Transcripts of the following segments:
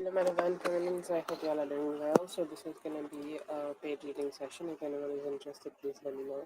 Hello, my divine feminines. I hope you all are doing well. So this is going to be a paid reading session. If anyone is interested, please let me know.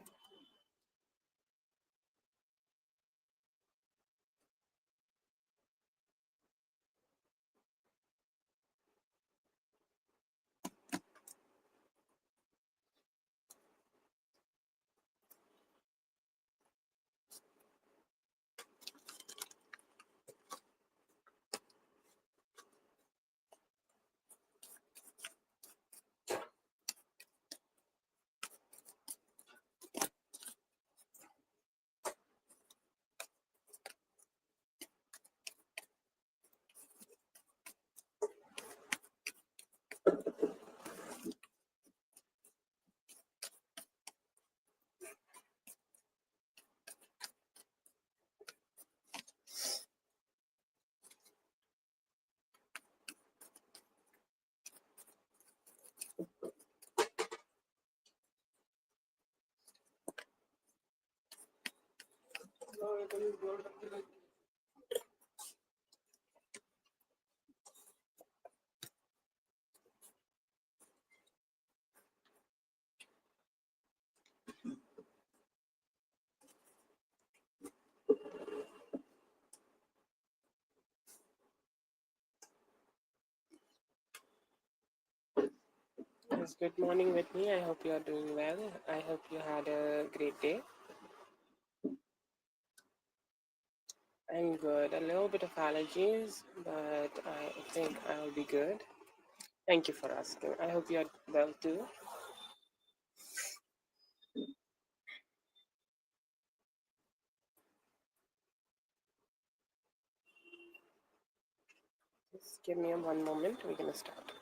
Yes, good morning, Whitney. I hope you are doing well. I hope you had a great day. I'm good. A little bit of allergies, but I think I'll be good. Thank you for asking. I hope you are well too. Just give me one moment. We're going to start.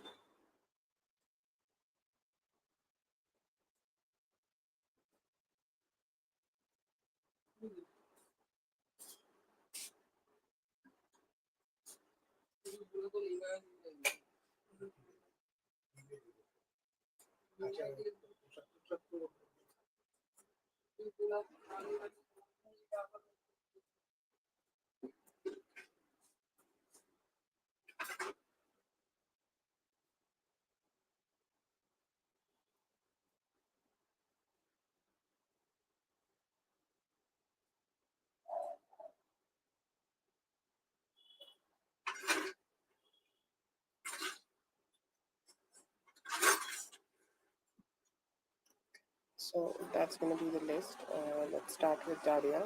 So that's going to be the list. Let's start with Daria.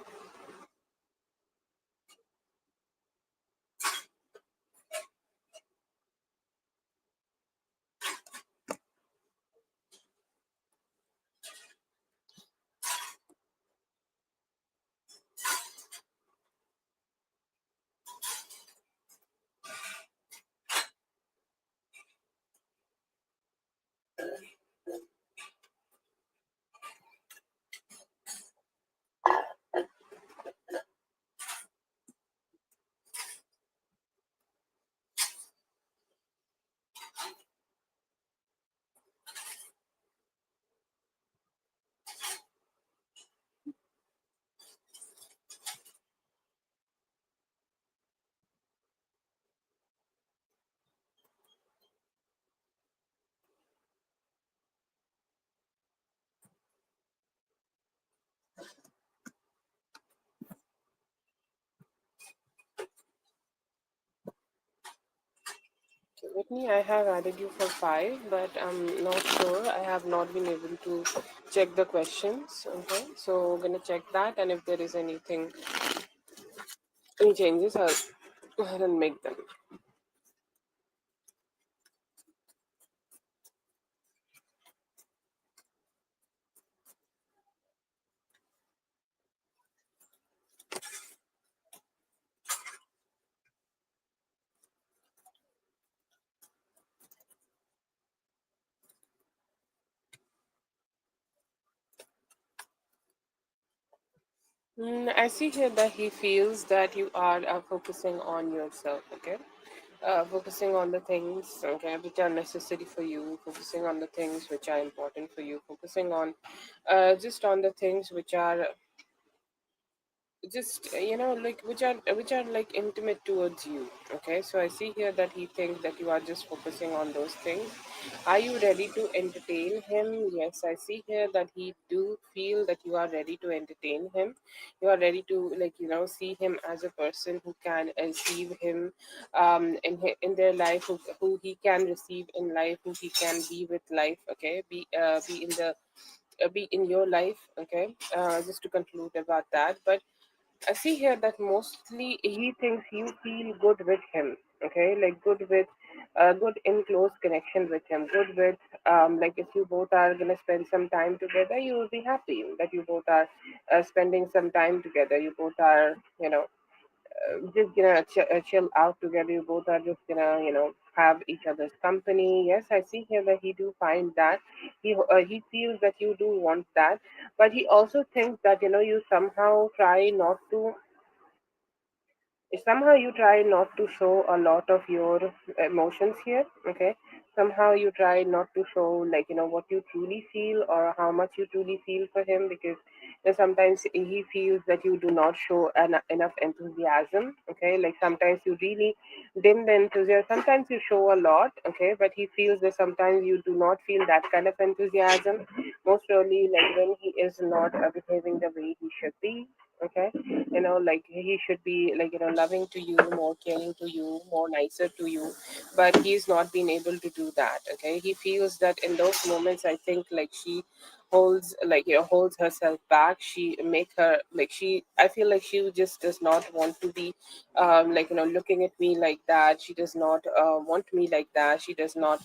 Okay, Whitney, I have added you for 5, but I'm not sure. I have not been able to check the questions. Okay, so I'm gonna check that, and if there is any changes, I'll go ahead and make them. I see here that he feels that you are focusing on yourself. Okay, focusing on the things, okay, which are necessary for you, focusing on the things which are important for you, focusing on just on the things which are just like which are like intimate towards you. Okay, so I see here that he thinks that you are just focusing on those things. Are you ready to entertain him? Yes, I see here that he do feel that you are ready to entertain him. You are ready to, like, see him as a person who can receive him in their life, who he can receive in life, who he can be with life. Okay, be in your life. Okay, just to conclude about that. But I see here that mostly he thinks you feel good with him. Okay, like good in close connection with him. Good with like if you both are gonna spend some time together, you will be happy that you both are spending some time together. You both are, just gonna chill out together. You both are just gonna, have each other's company. Yes, I see here that he do find that he feels that you do want that, but he also thinks that you somehow you try not to show a lot of your emotions here. Okay, somehow you try not to show, like, what you truly feel or how much you truly feel for him, because sometimes he feels that you do not show enough enthusiasm. Okay, like sometimes you really dim the enthusiasm, sometimes you show a lot. Okay, but he feels that sometimes you do not feel that kind of enthusiasm, most probably like when he is not behaving the way he should be. Okay, like he should be, like, loving to you, more caring to you, more nicer to you, but he's not been able to do that. Okay, he feels that in those moments, I think, like, she holds herself back. She make her, like, I feel like she just does not want to be looking at me like that. She does not want me like that. She does not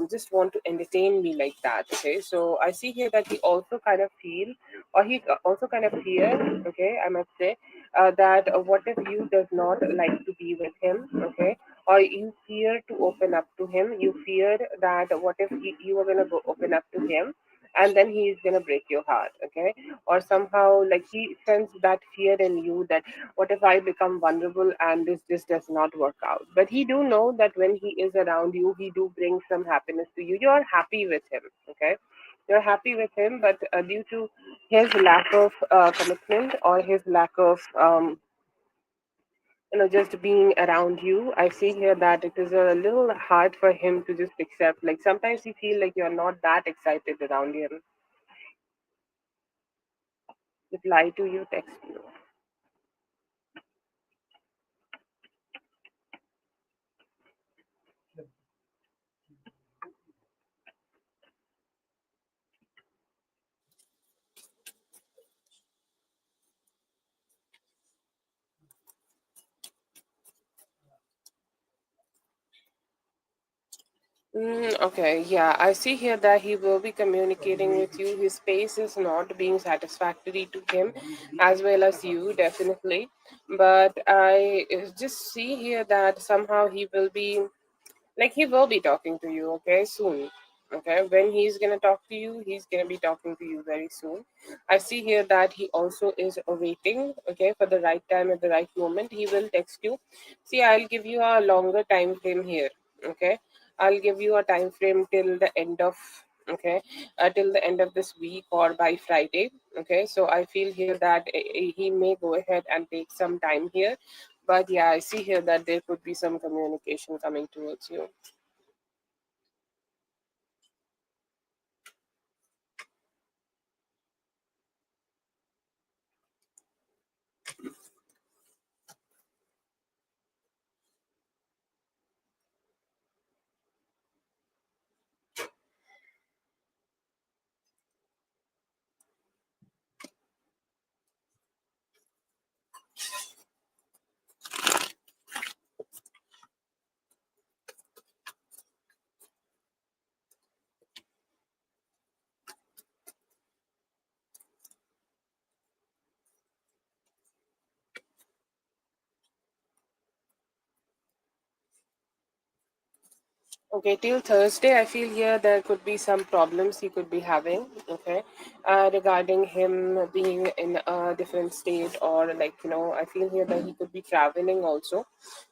just want to entertain me like that. Okay, so I see here that he also kind of feel, or he also kind of fear. Okay, I must say that what if you does not like to be with him. Okay, or you fear to open up to him. You fear that what if you are gonna go open up to him, and then he is gonna break your heart. Okay, or somehow, like, he sends that fear in you, that what if I become vulnerable and this just does not work out. But he do know that when he is around you, he do bring some happiness to you. You're happy with him. Okay, you're happy with him, but due to his lack of commitment, or his lack of just being around you, I see here that it is a little hard for him to just accept. Like sometimes you feel like you're not that excited around him. Reply to you, text you. Okay, yeah, I see here that he will be communicating with you. His space is not being satisfactory to him, as well as you, definitely. But I just see here that somehow he will be talking to you. Okay, soon. Okay, when he's gonna talk to you, he's gonna be talking to you very soon. I see here that he also is waiting. Okay, for the right time at the right moment, he will text you. See, I'll give you a longer time frame here. Okay, I'll give you a time frame till the end of, okay, till the end of this week or by Friday. Okay, so I feel here that he may go ahead and take some time here, but yeah, I see here that there could be some communication coming towards you. Okay, till Thursday, I feel here there could be some problems he could be having. Okay, regarding him being in a different state, or, like, I feel here that he could be traveling also.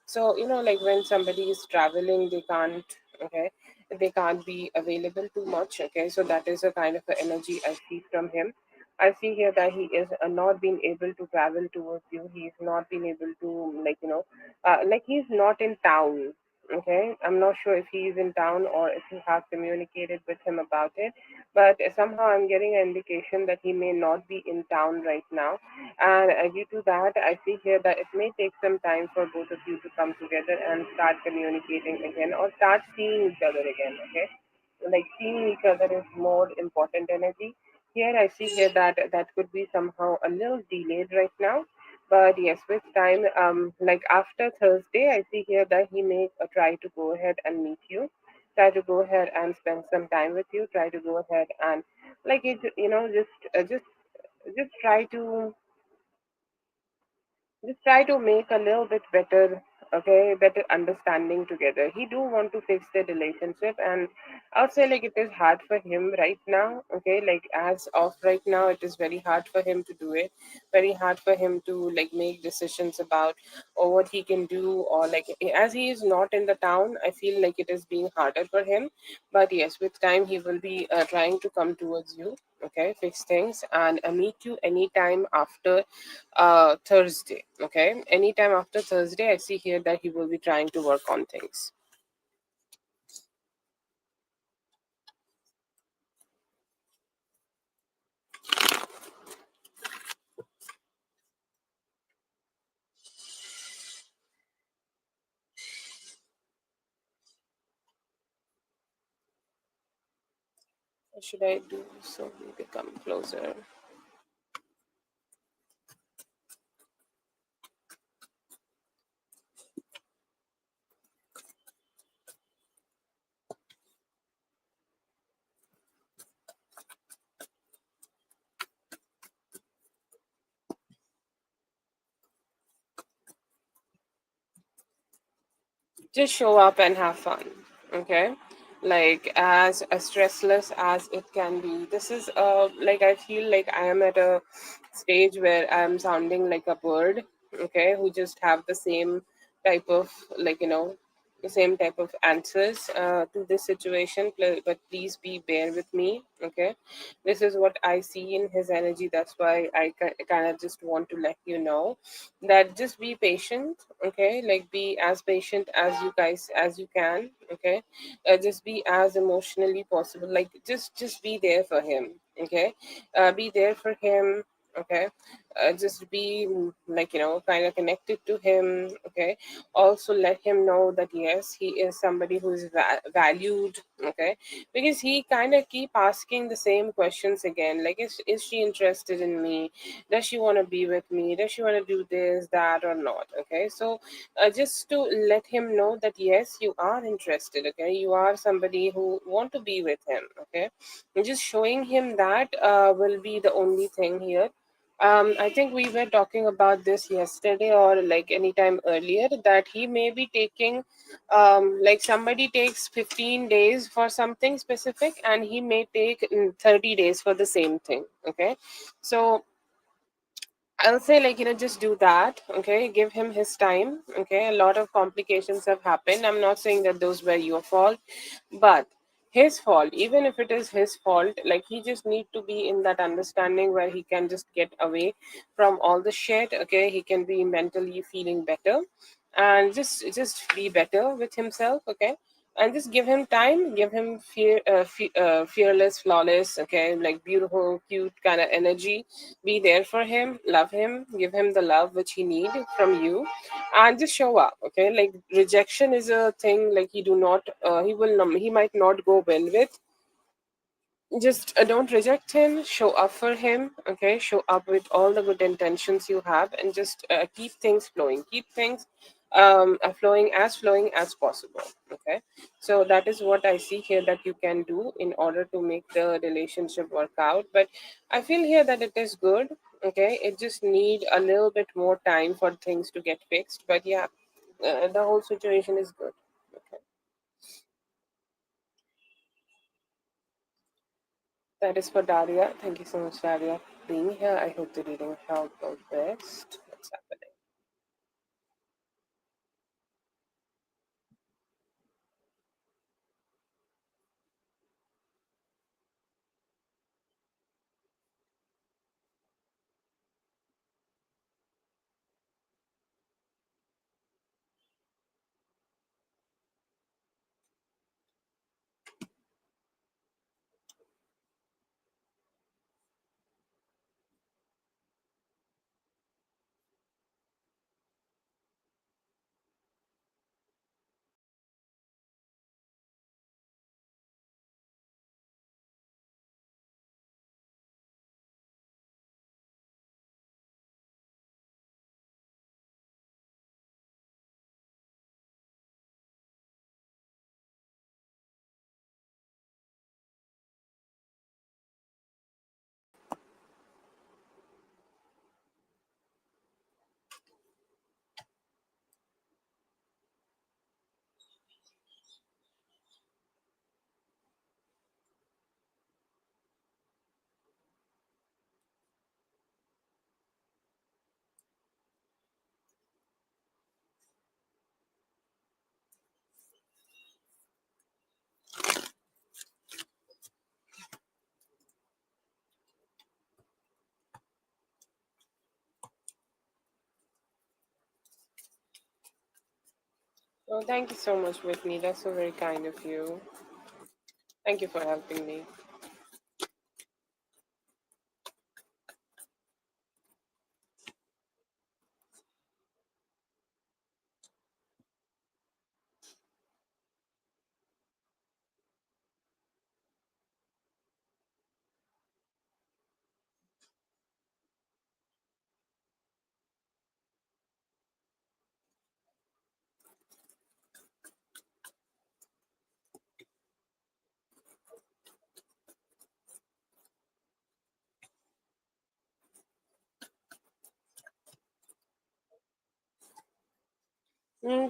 So like when somebody is traveling, they can't. Okay, they can't be available too much. Okay, so that is a kind of a energy I see from him. I see here that he is not being able to travel towards you. He's not been able to, like, like he's not in town. Okay, I'm not sure if he's in town or if you have communicated with him about it, but somehow I'm getting an indication that he may not be in town right now. And due to that, I see here that it may take some time for both of you to come together and start communicating again or start seeing each other again. Okay, like seeing each other is more important energy. Here I see here that that could be somehow a little delayed right now, but yes, with time, like after Thursday, I see here that he may try to go ahead and meet you, try to go ahead and spend some time with you, try to go ahead and like it, just try to make a little bit better, okay, better understanding together. He do want to fix the relationship, and I'll say like it is hard for him right now, okay, like as of right now it is very hard for him to do it, very hard for him to like make decisions about or what he can do, or like as he is not in the town, I feel like it is being harder for him. But yes, with time he will be trying to come towards you, okay, fix things and meet you anytime after Thursday. Okay, anytime after Thursday, I see here that he will be trying to work on things. What should I do so we become closer? Just show up and have fun. Okay, like as stressless as it can be. This is like I feel like I am at a stage where I'm sounding like a bird, okay, who just have the same type of like the same type of answers to this situation. But please be bear with me, okay. This is what I see in his energy. That's why I kind of just want to let you know that just be patient, okay, like be as patient as you guys as you can, okay. Just be as emotionally possible, like just be there for him, okay. Be there for him, okay. Just be like kind of connected to him, okay. Also let him know that yes, he is somebody who is valued, okay, because he kind of keep asking the same questions again, like is she interested in me, does she want to be with me, does she want to do this that or not, okay. So just to let him know that yes, you are interested, okay, you are somebody who want to be with him, okay. And just showing him that will be the only thing here. I think we were talking about this yesterday or like anytime earlier that he may be taking, like somebody takes 15 days for something specific and he may take 30 days for the same thing. Okay. So I'll say, like, just do that. Okay. Give him his time. Okay. A lot of complications have happened. I'm not saying that those were your fault, but his fault, even if it is his fault, like, he just need to be in that understanding where he can just get away from all the shit. Okay. He can be mentally feeling better and just be better with himself. Okay. And just give him time, give him fearless, flawless, okay, like beautiful, cute kind of energy. Be there for him, love him, give him the love which he need from you, and just show up, okay. Like rejection is a thing, like he do not he will not, he might not go well with. Just don't reject him, show up for him, okay. Show up with all the good intentions you have, and just keep things flowing, keep things flowing as possible, okay. So that is what I see here that you can do in order to make the relationship work out. But I feel here that it is good, okay. It just need a little bit more time for things to get fixed, but yeah, the whole situation is good, okay. That is for Daria. Thank you so much, Daria, for being here. I hope the reading felt the best. What's happening? Oh, thank you so much, Whitney. That's so very kind of you. Thank you for helping me.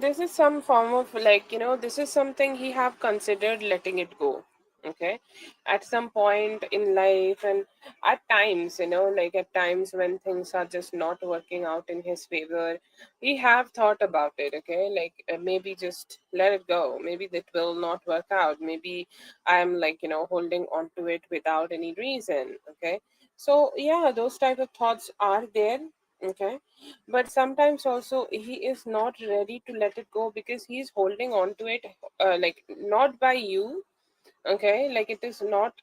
This is some form of like, this is something he have considered letting it go. Okay. At some point in life, and at times, like at times when things are just not working out in his favor, he have thought about it. Okay. Like maybe just let it go. Maybe that will not work out. Maybe I'm like, holding on to it without any reason. Okay. So yeah, those type of thoughts are there. Okay, but sometimes also he is not ready to let it go because he's holding on to it, like not by you. Okay, like it is not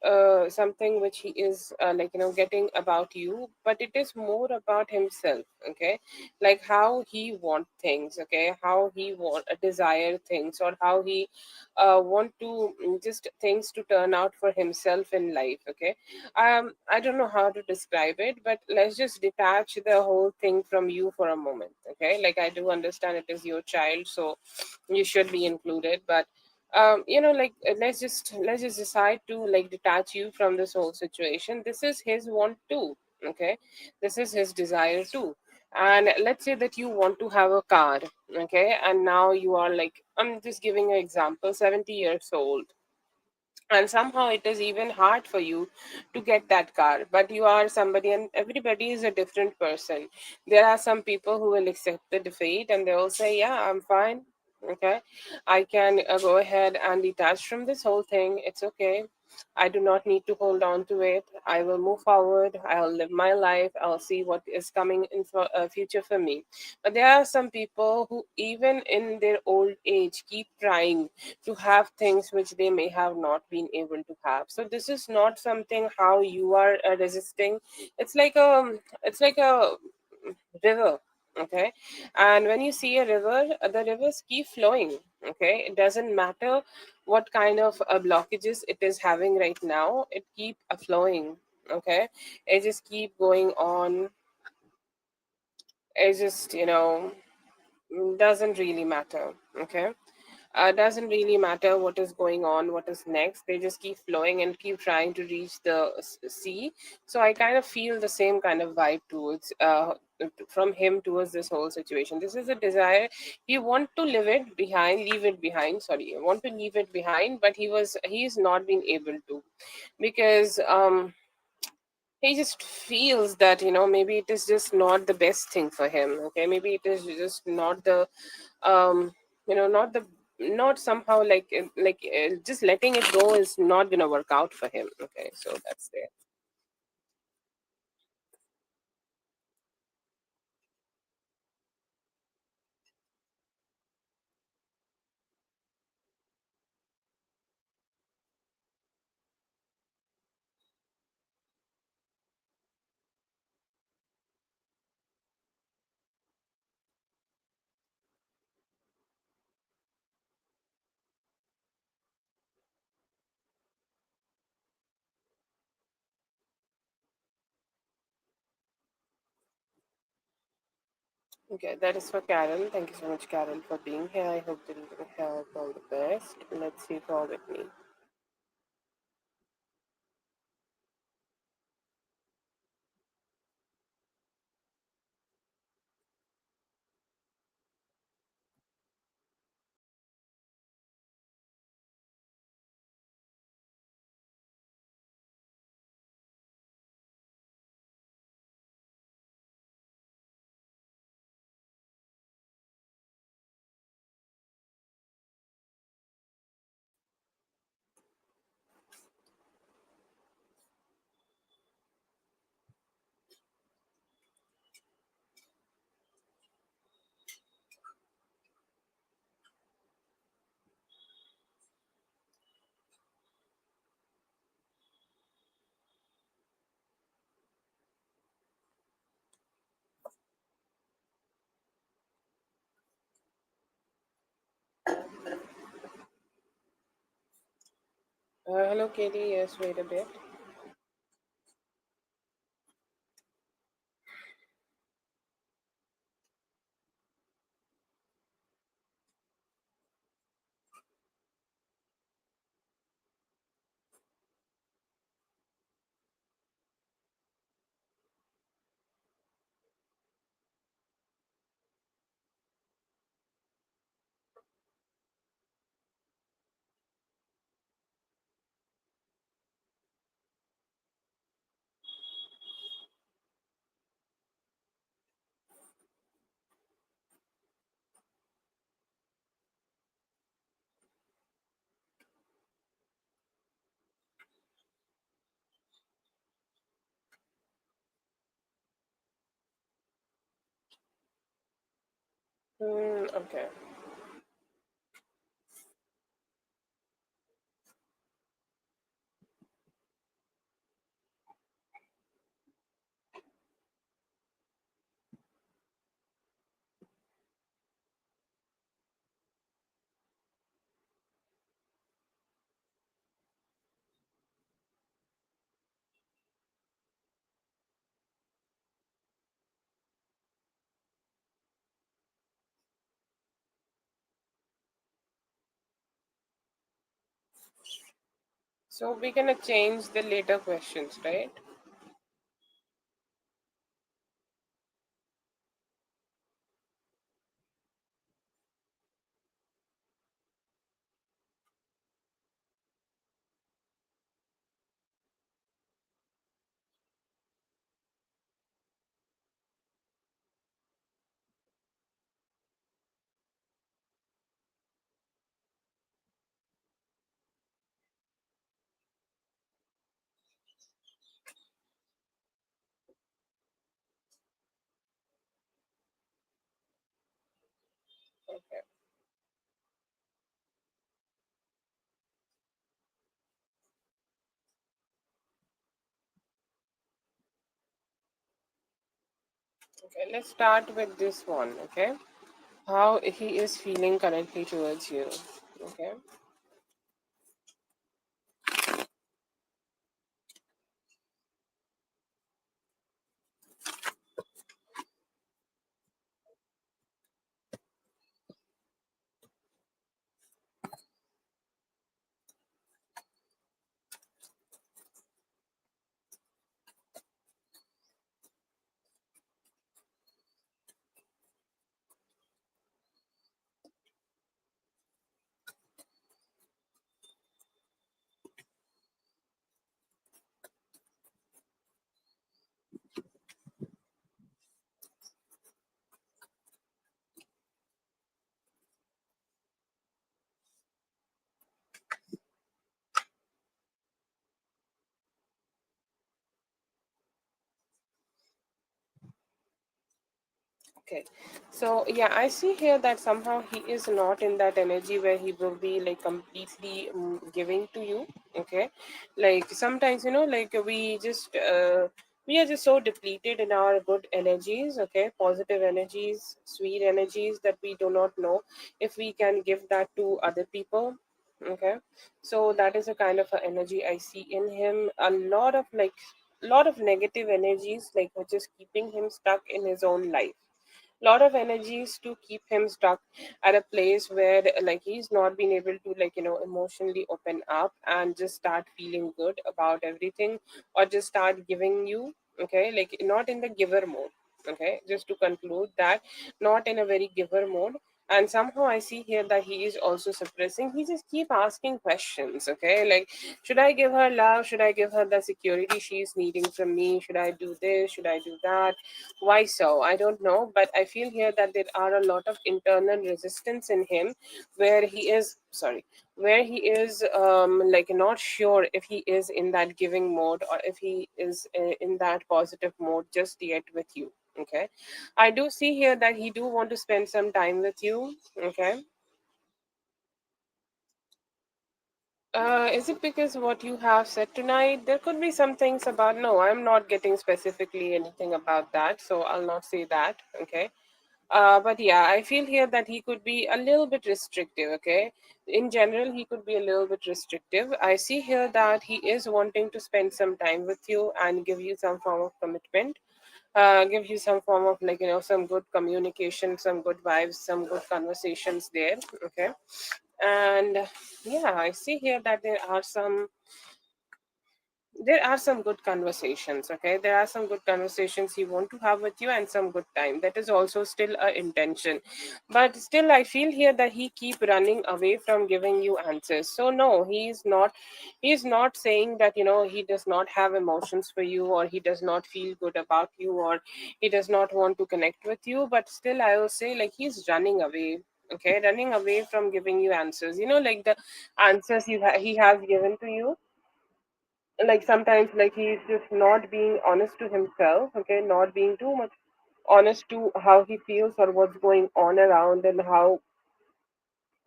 something which he is like getting about you, but it is more about himself. Okay, like how he want things. Okay, how he want desire things, or how he want to just things to turn out for himself in life. Okay, I don't know how to describe it, but let's just detach the whole thing from you for a moment. Okay, like I do understand it is your child, so you should be included, but like let's just decide to like detach you from this whole situation. This is his want too. Okay, this is his desire too. And let's say that you want to have a car. Okay, and now you are like, I'm just giving an example, 70 years old, and somehow it is even hard for you to get that car, but you are somebody, and everybody is a different person. There are some people who will accept the defeat and they will say, yeah, I'm fine. Okay, I can go ahead and detach from this whole thing. It's okay, I do not need to hold on to it. I will move forward, I'll live my life, I'll see what is coming in for future for me. But there are some people who even in their old age keep trying to have things which they may have not been able to have. So this is not something how you are resisting. It's like a river. Okay, and when you see a river, the rivers keep flowing. Okay, it doesn't matter what kind of blockages it is having right now, it keep flowing. Okay, it just keep going on. It just doesn't really matter. Okay, doesn't really matter what is going on, what is next. They just keep flowing and keep trying to reach the sea. So I kind of feel the same kind of vibe towards from him towards this whole situation. This is a desire. He want to leave it behind. Sorry, want to leave it behind, but he's not been able to, because he just feels that maybe it is just not the best thing for him. Okay, maybe it is just not the not the not somehow like just letting it go is not gonna work out for him. Okay, so that's there. Okay, that is for Carol. Thank you so much, Carol, for being here. I hope that you have all the best. Let's see for with me. Hello, Katie. Yes, wait a bit. Okay. So we're gonna change the later questions, right? Okay. Okay. Let's start with this one. Okay. How he is feeling currently towards you. Okay. Okay. So yeah, I see here that somehow he is not in that energy where he will be like completely giving to you. Okay. Like sometimes, like we are just so depleted in our good energies, okay, positive energies, sweet energies, that we do not know if we can give that to other people. Okay. So that is a kind of a energy I see in him. A lot of negative energies, like which is keeping him stuck in his own life. Lot of energies to keep him stuck at a place where like he's not been able to emotionally open up and just start feeling good about everything, or just start giving you. Okay, like not in the giver mode. Okay, just to conclude that, not in a very giver mode. And somehow I see here that he is also suppressing. He just keep asking questions. Okay, like, should I give her love? Should I give her the security she's needing from me? Should I do this? Should I do that? Why so? I don't know, but I feel here that there are a lot of internal resistance in him, where he is sorry, where he is like not sure if he is in that giving mode, or if he is in that positive mode just yet with you. Okay, I do see here that he do want to spend some time with you. Okay. Is it because what you have said tonight? There could be some things about. No, I'm not getting specifically anything about that, so I'll not say that. Okay. But yeah, I feel here that he could be a little bit restrictive, okay? In general, he could be a little bit restrictive. I see here that he is wanting to spend some time with you and give you some form of commitment, give you some form of, like, some good communication, some good vibes, some good conversations there, okay? And yeah, I see here that there are some good conversations, okay? There are some good conversations he want to have with you, and some good time, that is also still a intention. But still, I feel here that he keep running away from giving you answers. So no, he's not saying that he does not have emotions for you, or he does not feel good about you, or he does not want to connect with you. But still, I will say, like, he's running away, okay, running away from giving you answers, like the answers he has given to you. Like, sometimes, like, he's just not being honest to himself, okay, not being too much honest to how he feels or what's going on around, and how,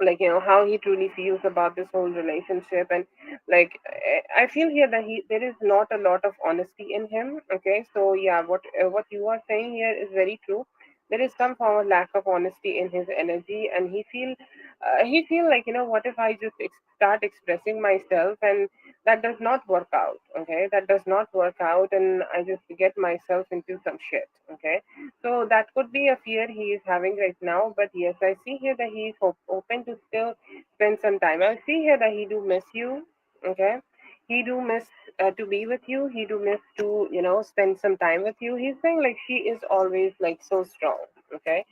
like, how he truly feels about this whole relationship. And like, I feel here that there is not a lot of honesty in him, okay? So yeah, what you are saying here is very true. There is some form of lack of honesty in his energy, and he feel like, what if I just start expressing myself, and that does not work out, okay? That does not work out, and I just get myself into some shit, okay? So that could be a fear he is having right now. But yes, I see here that he is open to still spend some time. I see here that he do miss you. Okay, he do miss to be with you. He do miss to spend some time with you. He's saying, like, she is always, like, so strong. Okay,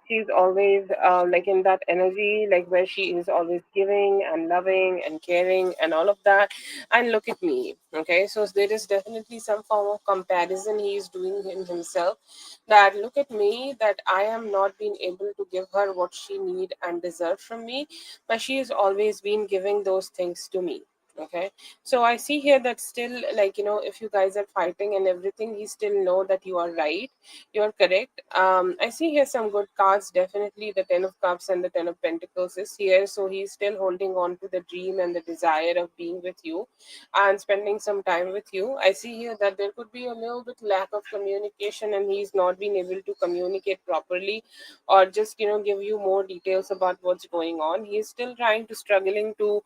she's always like in that energy, like where she is always giving and loving and caring and all of that. And look at me. Okay, so there is definitely some form of comparison he is doing in himself, that look at me, that I am not being able to give her what she need and deserve from me, but she has always been giving those things to me. Okay, so I see here that still, like, if you guys are fighting and everything, he still know that you are right, you are correct. I see here some good cards, definitely the 10 of cups and the 10 of pentacles is here. So he's still holding on to the dream and the desire of being with you and spending some time with you. I see here that there could be a little bit lack of communication, and he's not been able to communicate properly, or just give you more details about what's going on. He's still trying to struggling to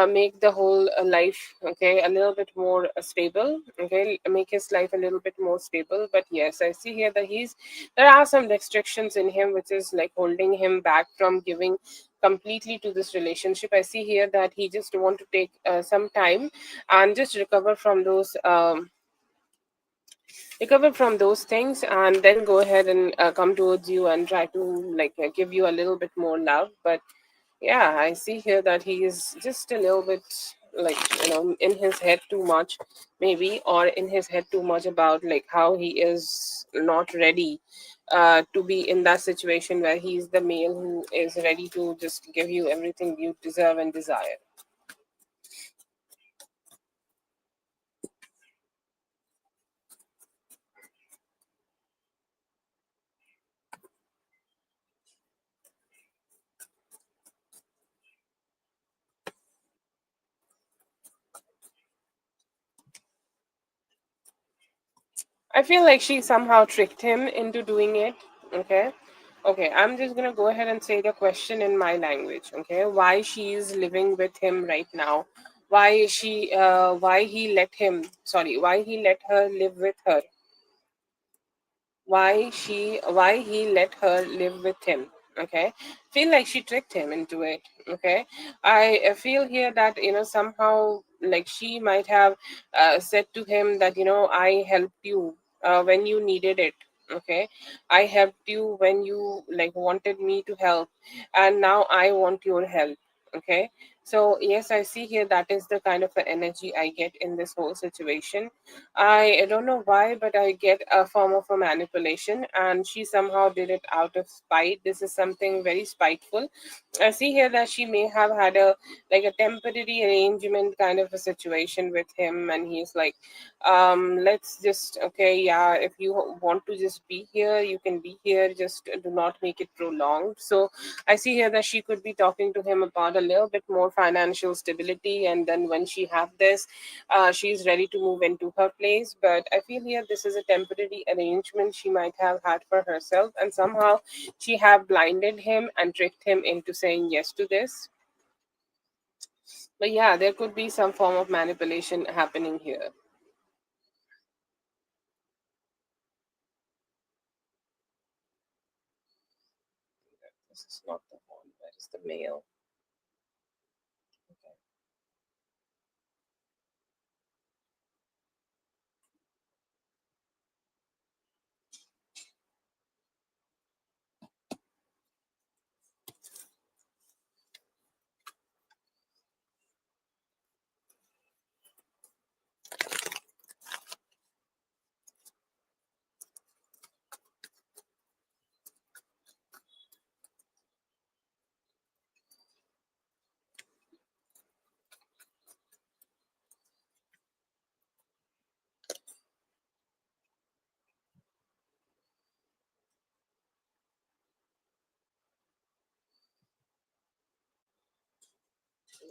make the whole life, okay, a little bit more stable, okay, make his life a little bit more stable. But yes, I see here that there are some restrictions in him which is like holding him back from giving completely to this relationship. I see here that he just want to take some time and just recover from those things, and then go ahead and come towards you and try to, like, give you a little bit more love. But yeah, I see here that he is just a little bit, like, in his head too much, maybe, or in his head too much about, like, how he is not ready to be in that situation where he's the male who is ready to just give you everything you deserve and desire. I feel like she somehow tricked him into doing it. Okay. Okay, I'm just gonna go ahead and say the question in my language. Okay, why she is living with him right now? Why he let her live with her? Why he let her live with him? Okay, feel like she tricked him into it. Okay, I feel here that somehow, like, she might have said to him that I helped you when you needed it. Okay, I helped you when you, like, wanted me to help, and now I want your help. Okay, so yes, I see here that is the kind of energy I get in this whole situation. I don't know why, but I get a form of a manipulation, and she somehow did it out of spite. This is something very spiteful. I see here that she may have had a, like, a temporary arrangement kind of a situation with him, and he's like, let's just, okay, yeah, if you want to just be here, you can be here. Just do not make it prolonged. So I see here that she could be talking to him about a little bit more financial stability, and then when she have this, she's ready to move into her place. But I feel here this is a temporary arrangement she might have had for herself, and somehow she have blinded him and tricked him into saying yes to this. But yeah, there could be some form of manipulation happening here. This is not the one. That is the male. Okay.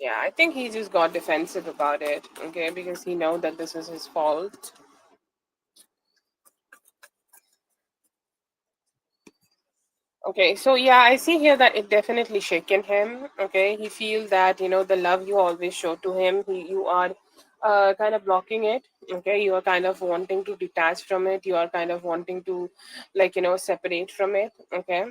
Yeah, I think he just got defensive about it, okay, because he know that this is his fault. Okay, so yeah, I see here that it definitely shaken him. Okay, he feels that the love you always show to him, you are kind of blocking it. Okay, you are kind of wanting to detach from it. You are kind of wanting to, like separate from it. Okay,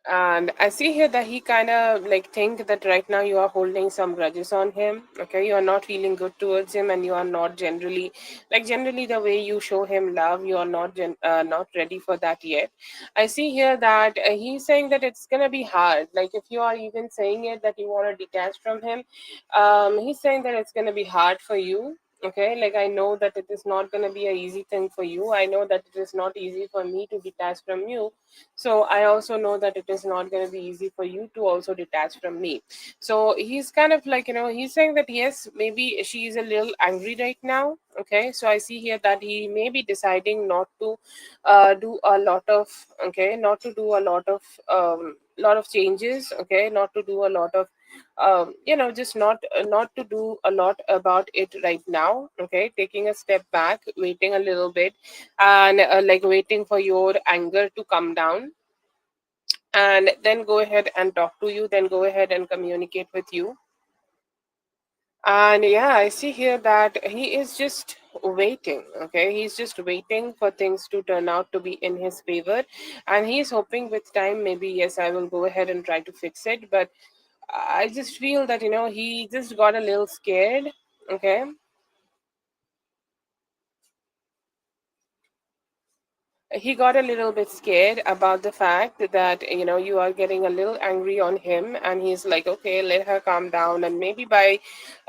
and I see here that he kind of like think that right now you are holding some grudges on him. Okay, you are not feeling good towards him, and you are not generally, like generally the way you show him love, you are not ready for that yet. I see here that he's saying that it's gonna be hard. Like if you are even saying it that you want to detach from him, he's saying that it's gonna be hard for you. Okay, like I know that it is not gonna be a easy thing for you. I know that it is not easy for me to detach from you, so I also know that it is not going to be easy for you to also detach from me. So he's kind of like, he's saying that yes, maybe she is a little angry right now. Okay. So I see here that he may be deciding not to do a lot of, okay, not to do a lot of changes. Okay. Not to do a lot of, just not to do a lot about it right now. Okay. Taking a step back, waiting a little bit, and like waiting for your anger to come down, and then go ahead and talk to you, then go ahead and communicate with you. And yeah, I see here that he is just waiting. Okay, he's just waiting for things to turn out to be in his favor, and he's hoping with time, maybe yes, I will go ahead and try to fix it. But I just feel that he just got a little scared. Okay, he got a little bit scared about the fact that you are getting a little angry on him, and he's like, okay, let her calm down, and maybe by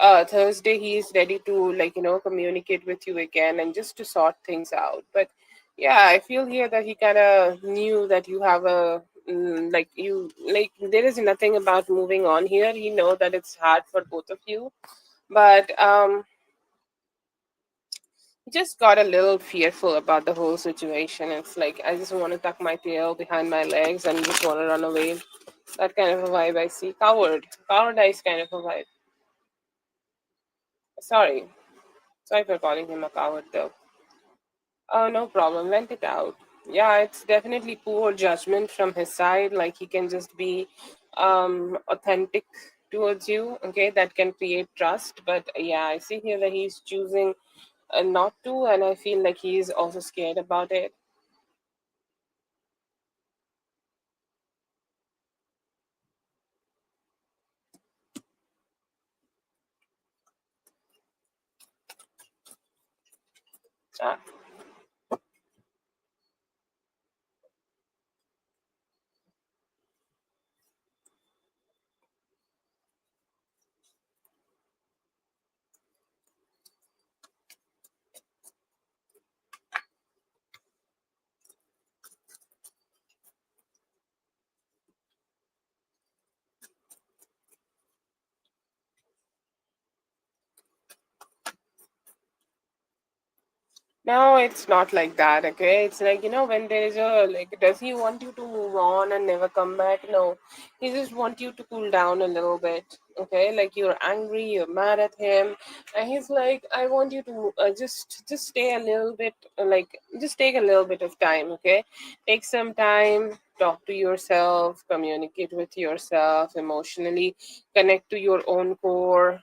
Thursday he is ready to, like, communicate with you again and just to sort things out. But yeah, I feel here that he kind of knew that you have a like, you like, there is nothing about moving on here. He know that it's hard for both of you, but just got a little fearful about the whole situation. It's like I just want to tuck my tail behind my legs and just want to run away. That kind of a vibe I see. Cowardice kind of a vibe. Sorry, sorry for calling him a coward though. Oh, no problem. Vent it out. Yeah, it's definitely poor judgment from his side. Like he can just be authentic towards you. Okay, that can create trust. But yeah, I see here that he's choosing not to, and I feel like he's also scared about it. Uh, No, it's not like that, okay? It's like, when there is a, like, does he want you to move on and never come back? No. He just want you to cool down a little bit, okay? Like, you're angry, you're mad at him, and he's like, I want you to just stay a little bit, like, just take a little bit of time, okay? Take some time, talk to yourself, communicate with yourself emotionally, connect to your own core,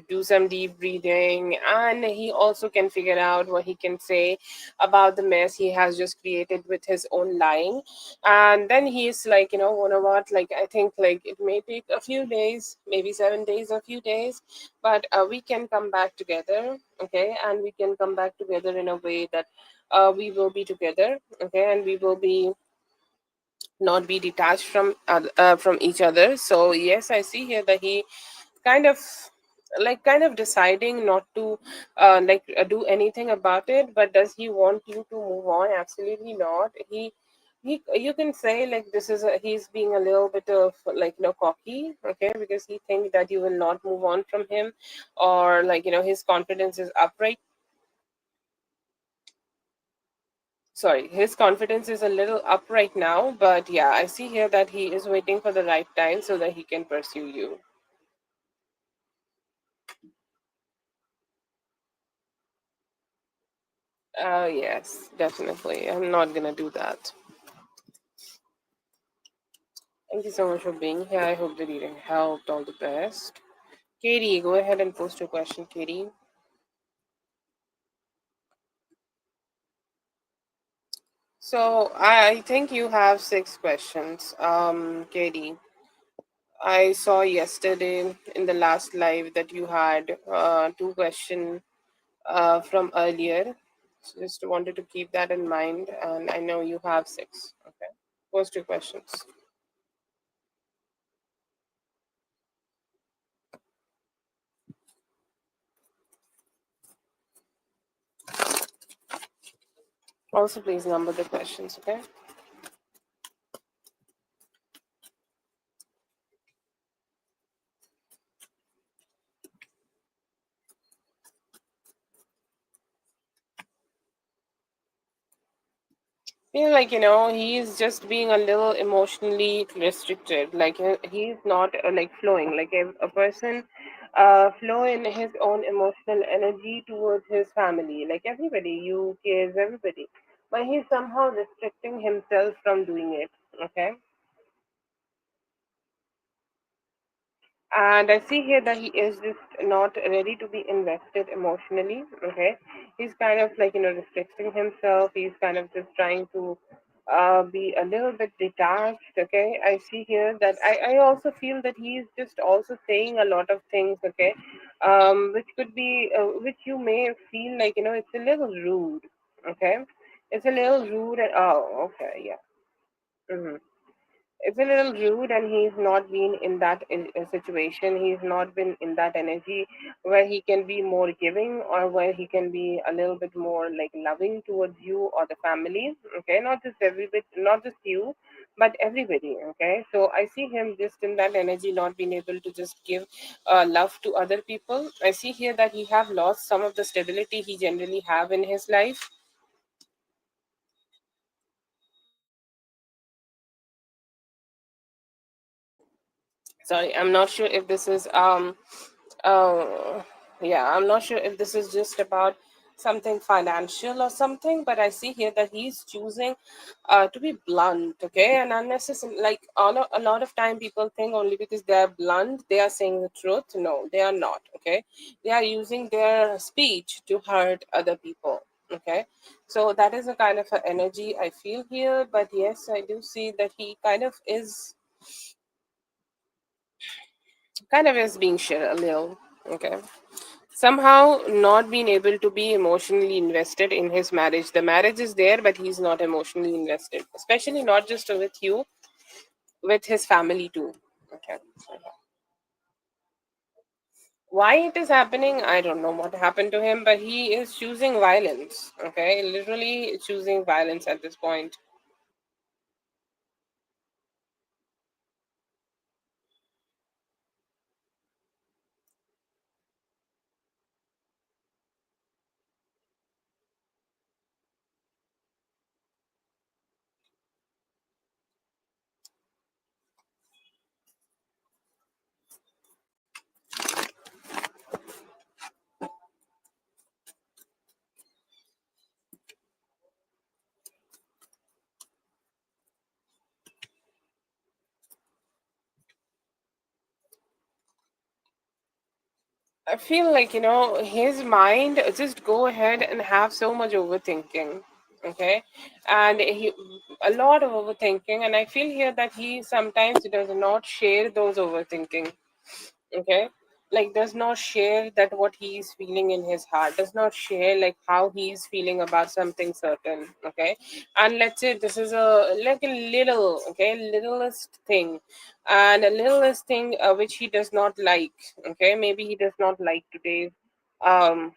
do some deep breathing, and he also can figure out what he can say about the mess he has just created with his own lying. And then he's like, you know what, like, I think like it may take a few days, maybe 7 days, a few days, but we can come back together, okay? And we can come back together in a way that we will be together, okay? And we will be not be detached from each other. So yes, I see here that he kind of kind of deciding not to do anything about it. But does he want you to move on? Absolutely not. He you can say like he's being a little bit of cocky, okay, because he thinks that you will not move on from him, or his confidence is upright. Sorry, his confidence is a little up right now, but yeah, I see here that he is waiting for the right time so that he can pursue you. Yes, definitely. I'm not gonna do that. Thank you so much for being here. I hope the reading helped. All the best. Katie, go ahead and post your question, Katie. So I think you have 6 questions. Katie, I saw yesterday in the last live that you had 2 questions from earlier. So just wanted to keep that in mind, and I know you have 6. Okay, post your questions. Also, please number the questions. Okay. Feel like he's just being a little emotionally restricted. Like he's not flowing. Like a person flow in his own emotional energy towards his family. Like everybody, you kids, everybody. But he's somehow restricting himself from doing it. Okay. And I see here that he is just not ready to be invested emotionally. Okay, he's kind of restricting himself. He's kind of just trying to be a little bit detached. Okay, I see here that I also feel that he's just also saying a lot of things. Okay, which could be which you may feel like it's a little rude. Okay, it's a little rude. Oh, okay, yeah. Mm-hmm. It's a little rude, and he's not been in that situation. He's not been in that energy where he can be more giving, or where he can be a little bit more like loving towards you or the family. Okay, not just everybody, not just you, but everybody. Okay, so I see him just in that energy, not being able to just give love to other people. I see here that he have lost some of the stability he generally have in his life. Sorry, I'm not sure if this is uh yeah, I'm not sure if this is just about something financial or something, but I see here that he's choosing to be blunt. Okay, and unnecessary, like a lot of time people think only because they're blunt they are saying the truth. No, they are not. Okay, they are using their speech to hurt other people. Okay, so that is a kind of a energy I feel here. But yes, I do see that he kind of is being shit a little. Okay, somehow not being able to be emotionally invested in his marriage. The marriage is there, but he's not emotionally invested, especially not just with you, with his family too. Okay, so yeah. Why it is happening, I don't know what happened to him, but he is choosing violence. Okay, literally choosing violence at this point. I feel like, his mind just go ahead and have so much overthinking. Okay. And a lot of overthinking. And I feel here that he sometimes does not share those overthinking. Okay. Like does not share that what he is feeling in his heart, does not share like how he is feeling about something certain. Okay. And let's say this is a like a little, okay, littlest thing, and a littlest thing which he does not like. Okay, maybe he does not like today's um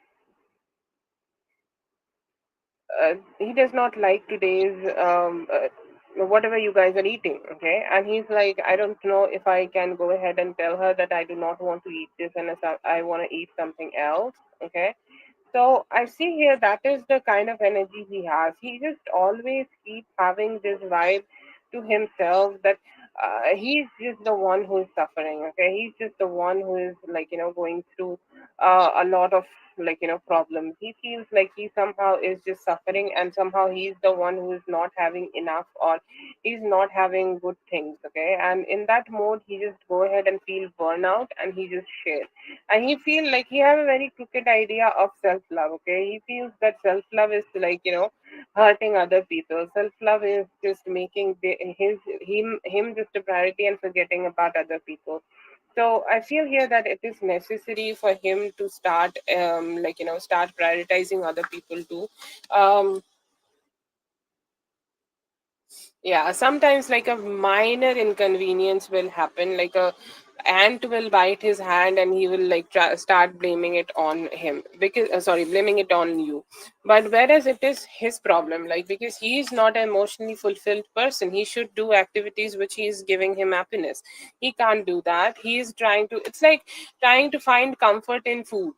he does not like today's whatever you guys are eating. Okay, and he's like, I don't know if I can go ahead and tell her that I do not want to eat this, and I want to eat something else. Okay, so I see here that is the kind of energy he has. He just always keeps having this vibe to himself that he's just the one who is suffering. Okay, he's just the one who is like going through a lot of problems. He feels like he somehow is just suffering, and somehow he's the one who is not having enough, or he's not having good things. Okay, and in that mode, he just go ahead and feel burnout, and he just share, and he feel like he have a very crooked idea of self love. Okay, he feels that self love is like hurting other people. Self love is just making him just a priority and forgetting about other people. So I feel here that it is necessary for him to start start prioritizing other people too. um yeah, sometimes like a minor inconvenience will happen, like a ant will bite his hand and he will like start blaming it on him, because sorry, blaming it on you. But whereas it is his problem, like because he is not an emotionally fulfilled person, he should do activities which he is giving him happiness. He can't do that. He is trying to, it's like trying to find comfort in food.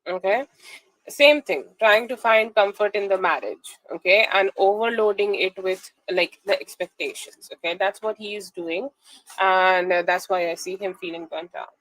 Okay, same thing, trying to find comfort in the marriage. Okay, and overloading it with like the expectations. Okay, that's what he is doing, and that's why I see him feeling burnt out.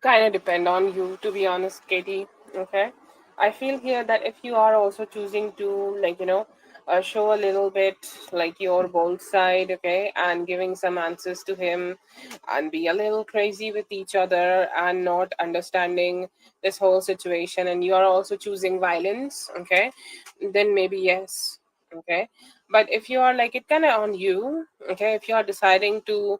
Kind of depend on you, to be honest, Katie. Okay, I feel here that if you are also choosing to show a little bit like your bold side, okay, and giving some answers to him, and be a little crazy with each other and not understanding this whole situation, and you are also choosing violence, okay, then maybe yes. Okay, but if you are like, it kind of on you. Okay, if you are deciding to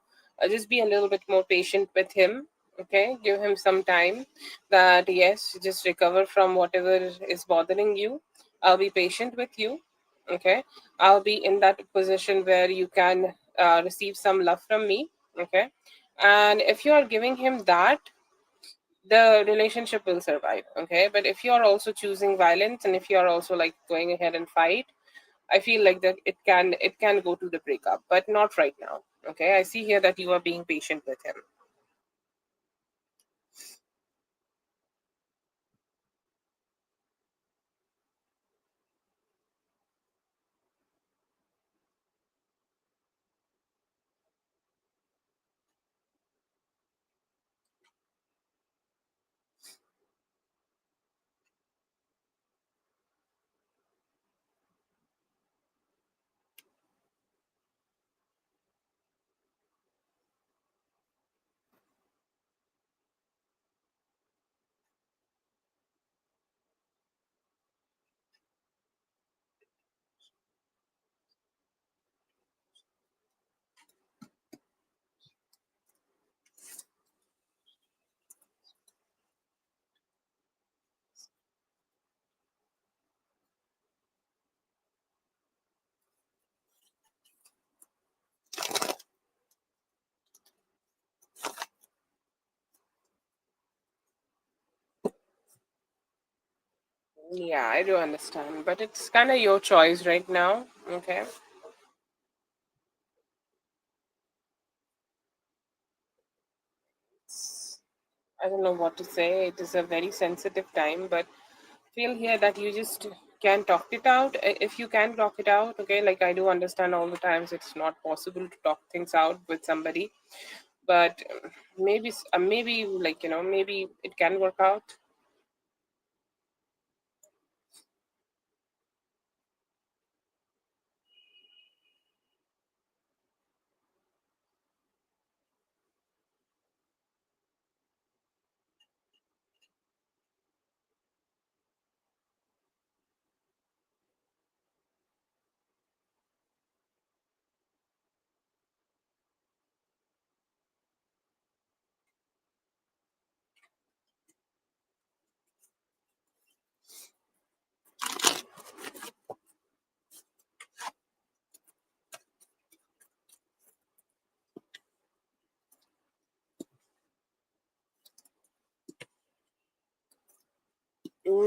just be a little bit more patient with him. Okay, give him some time, that yes, just recover from whatever is bothering you. I'll be patient with you. Okay, I'll be in that position where you can receive some love from me. Okay, and if you are giving him that, the relationship will survive. Okay, but if you are also choosing violence, and if you are also like going ahead and fight, I feel like that it can go to the breakup, but not right now. Okay, I see here that you are being patient with him. Yeah, I do understand, but it's kind of your choice right now. Okay. I don't know what to say. It is a very sensitive time, but feel here that you just can talk it out. If you can talk it out, okay. Like I do understand all the times it's not possible to talk things out with somebody, but maybe, maybe like maybe it can work out.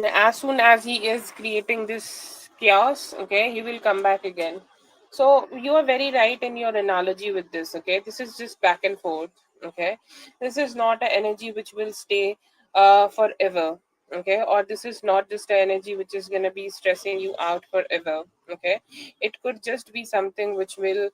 As soon as he is creating this chaos, okay, he will come back again. So you are very right in your analogy with this, okay. This is just back and forth, okay. This is not an energy which will stay forever, okay, or this is not just an energy which is going to be stressing you out forever, okay. It could just be something which will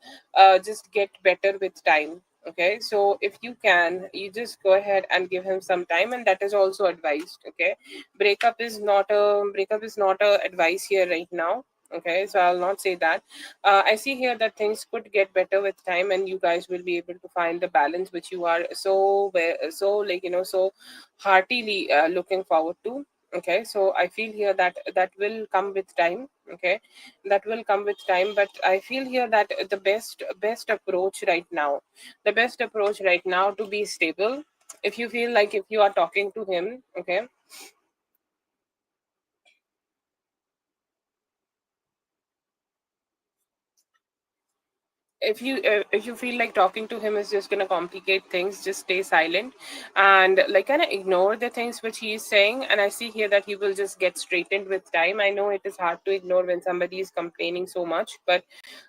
just get better with time, okay. So if you can, you just go ahead and give him some time, and that is also advised, okay. Breakup is not a advice here right now, okay. So I'll not say that. I see here that things could get better with time, and you guys will be able to find the balance which you are so like so heartily looking forward to, okay. So I feel here that that will come with time, okay. That will come with time, but I feel here that the best approach right now, the best approach right now to be stable, if you feel like if you are talking to him, okay. If you feel like talking to him is just going to complicate things, just stay silent and like kind of ignore the things which he is saying, and I see here that he will just get straightened with time. I know it is hard to ignore when somebody is complaining so much, but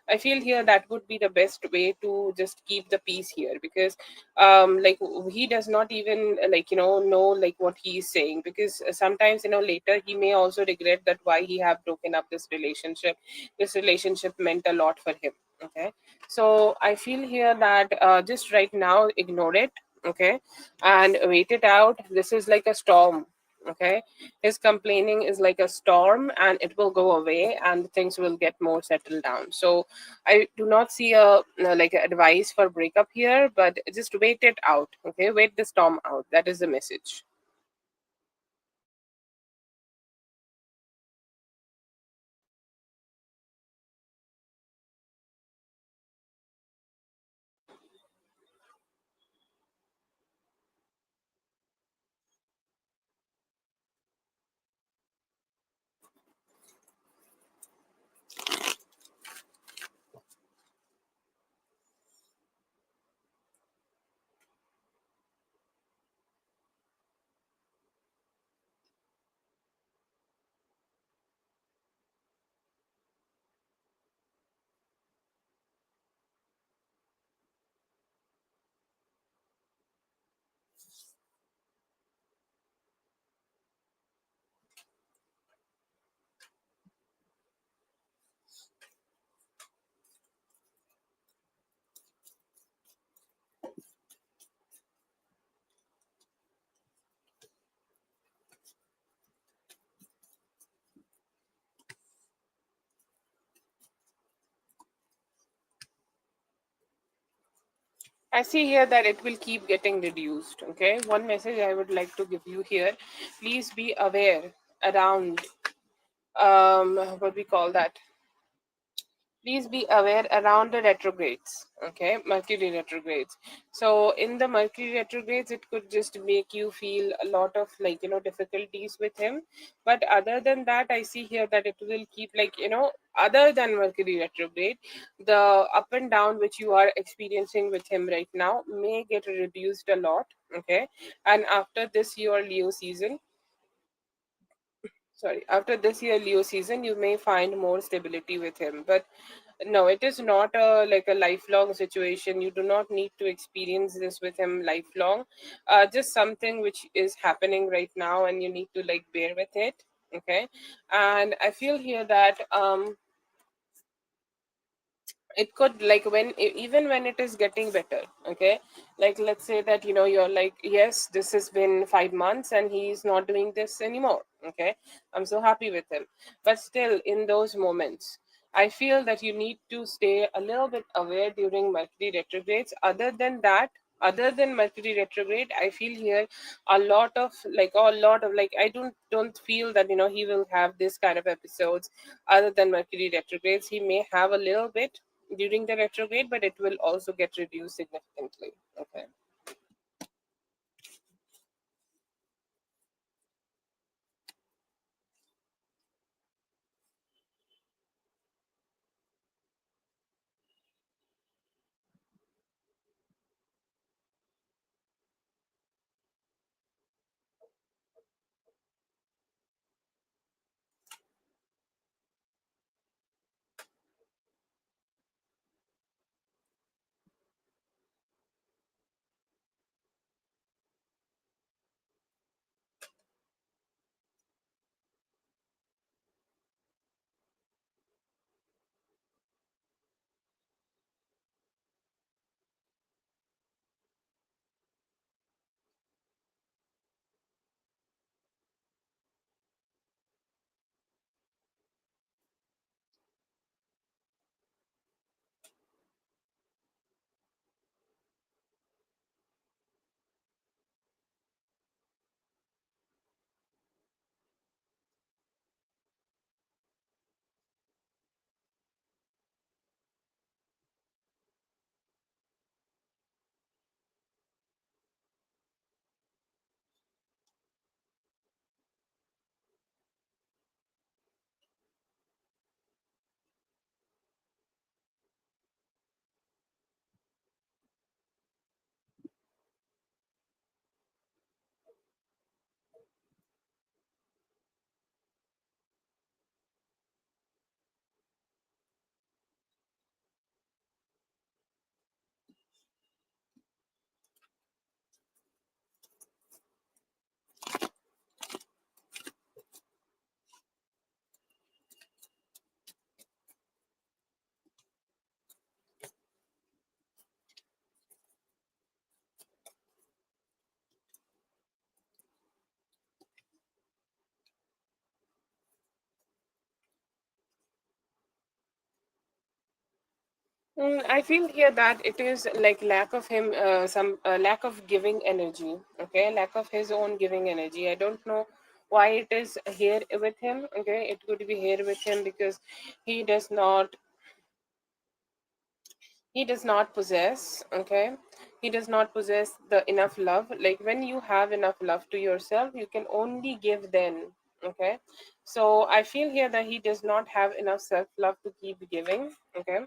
I feel here that would be the best way to just keep the peace here, because like he does not even like know like what he is saying, because sometimes later he may also regret that why he have broken up this relationship. This relationship meant a lot for him, okay. So I feel here that just right now ignore it, okay, and wait it out. This is like a storm, okay. His complaining is like a storm, and it will go away, and things will get more settled down. So I do not see a like advice for breakup here, but just wait it out, okay. Wait the storm out. That is the message. I see here that it will keep getting reduced. Okay. One message I would like to give you here. Please be aware around what we call that. Please be aware around the retrogrades, okay, Mercury retrogrades. So in the Mercury retrogrades, it could just make you feel a lot of like difficulties with him, but other than that, I see here that it will keep like other than Mercury retrograde, the up and down which you are experiencing with him right now may get reduced a lot, okay. And after this your Leo season, sorry, after this year Leo season, you may find more stability with him. But no, it is not a like a lifelong situation. You do not need to experience this with him lifelong. Just something which is happening right now, and you need to like bear with it. Okay, and I feel here that it could like even when it is getting better. Okay, like let's say that you're like, yes, this has been 5 months and he's not doing this anymore. Okay, I'm so happy with him. But still, in those moments, I feel that you need to stay a little bit aware during Mercury retrogrades. Other than Mercury retrograde, I feel here a lot of I don't feel that he will have this kind of episodes. Other than Mercury retrogrades, he may have a little bit during the retrograde, but it will also get reduced significantly. Okay. I feel here that it is like lack of him, some lack of giving energy. Okay, lack of his own giving energy. I don't know why it is here with him. Okay, it could be here with him because he does not he does not possess. Okay, he does not possess the enough love. Like when you have enough love to yourself, you can only give then. Okay, so I feel here that he does not have enough self love to keep giving. Okay,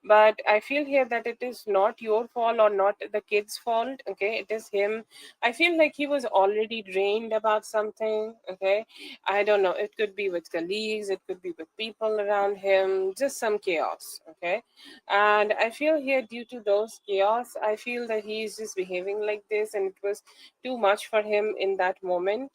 but I feel here that it is not your fault or not the kid's fault. Okay, it is him. I feel like he was already drained about something. Okay, I don't know, it could be with colleagues, it could be with people around him, just some chaos. Okay, and I feel here due to those chaos, I feel that he is just behaving like this, and it was too much for him in that moment.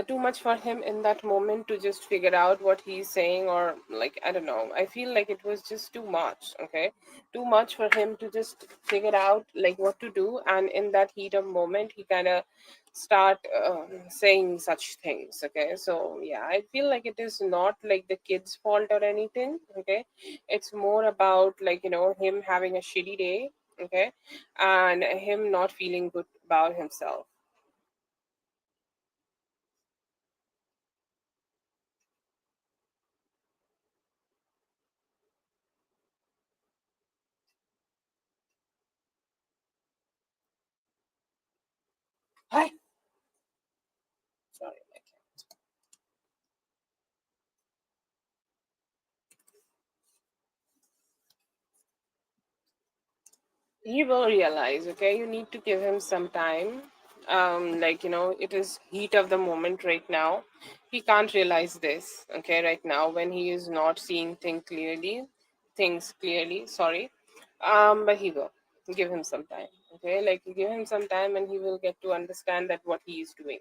Too much for him in that moment to just figure out what he's saying, or like I don't know, I feel like it was just too much. Okay, too much for him to just figure out like what to do, and in that heat of moment he kind of start saying such things. Okay, so yeah, I feel like it is not like the kid's fault or anything. Okay, it's more about like him having a shitty day. Okay, and him not feeling good about himself. Hi. Sorry. He will realize. Okay, you need to give him some time. like, it is heat of the moment right now. He can't realize this, okay, right now, when he is not seeing things clearly, sorry. But he will. Give him some time, okay, like, give him some time and he will get to understand that what he is doing.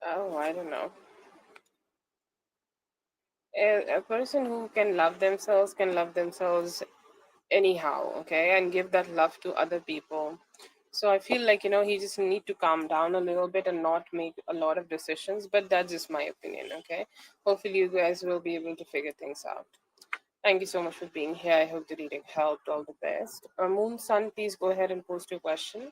Oh, I don't know. A person who can love themselves anyhow, okay, and give that love to other people. So I feel like, he just need to calm down a little bit and not make a lot of decisions, but that's just my opinion, okay. Hopefully you guys will be able to figure things out. Thank you so much for being here. I hope the reading helped. All the best. Moon Sun, please go ahead and post your question.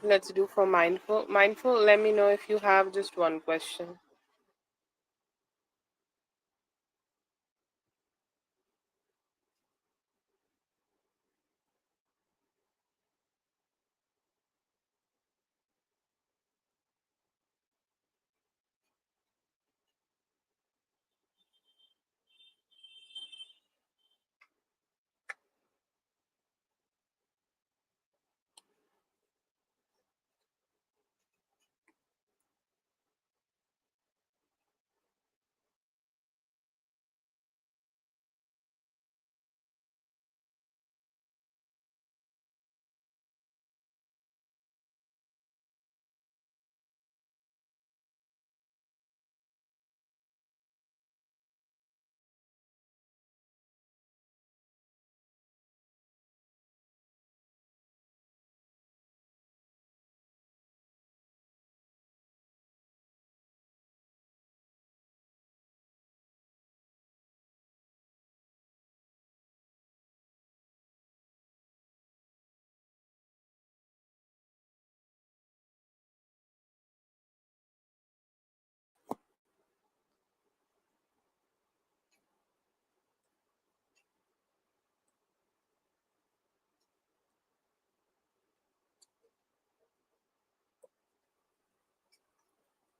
Let's do for mindful. Mindful, let me know if you have just one question.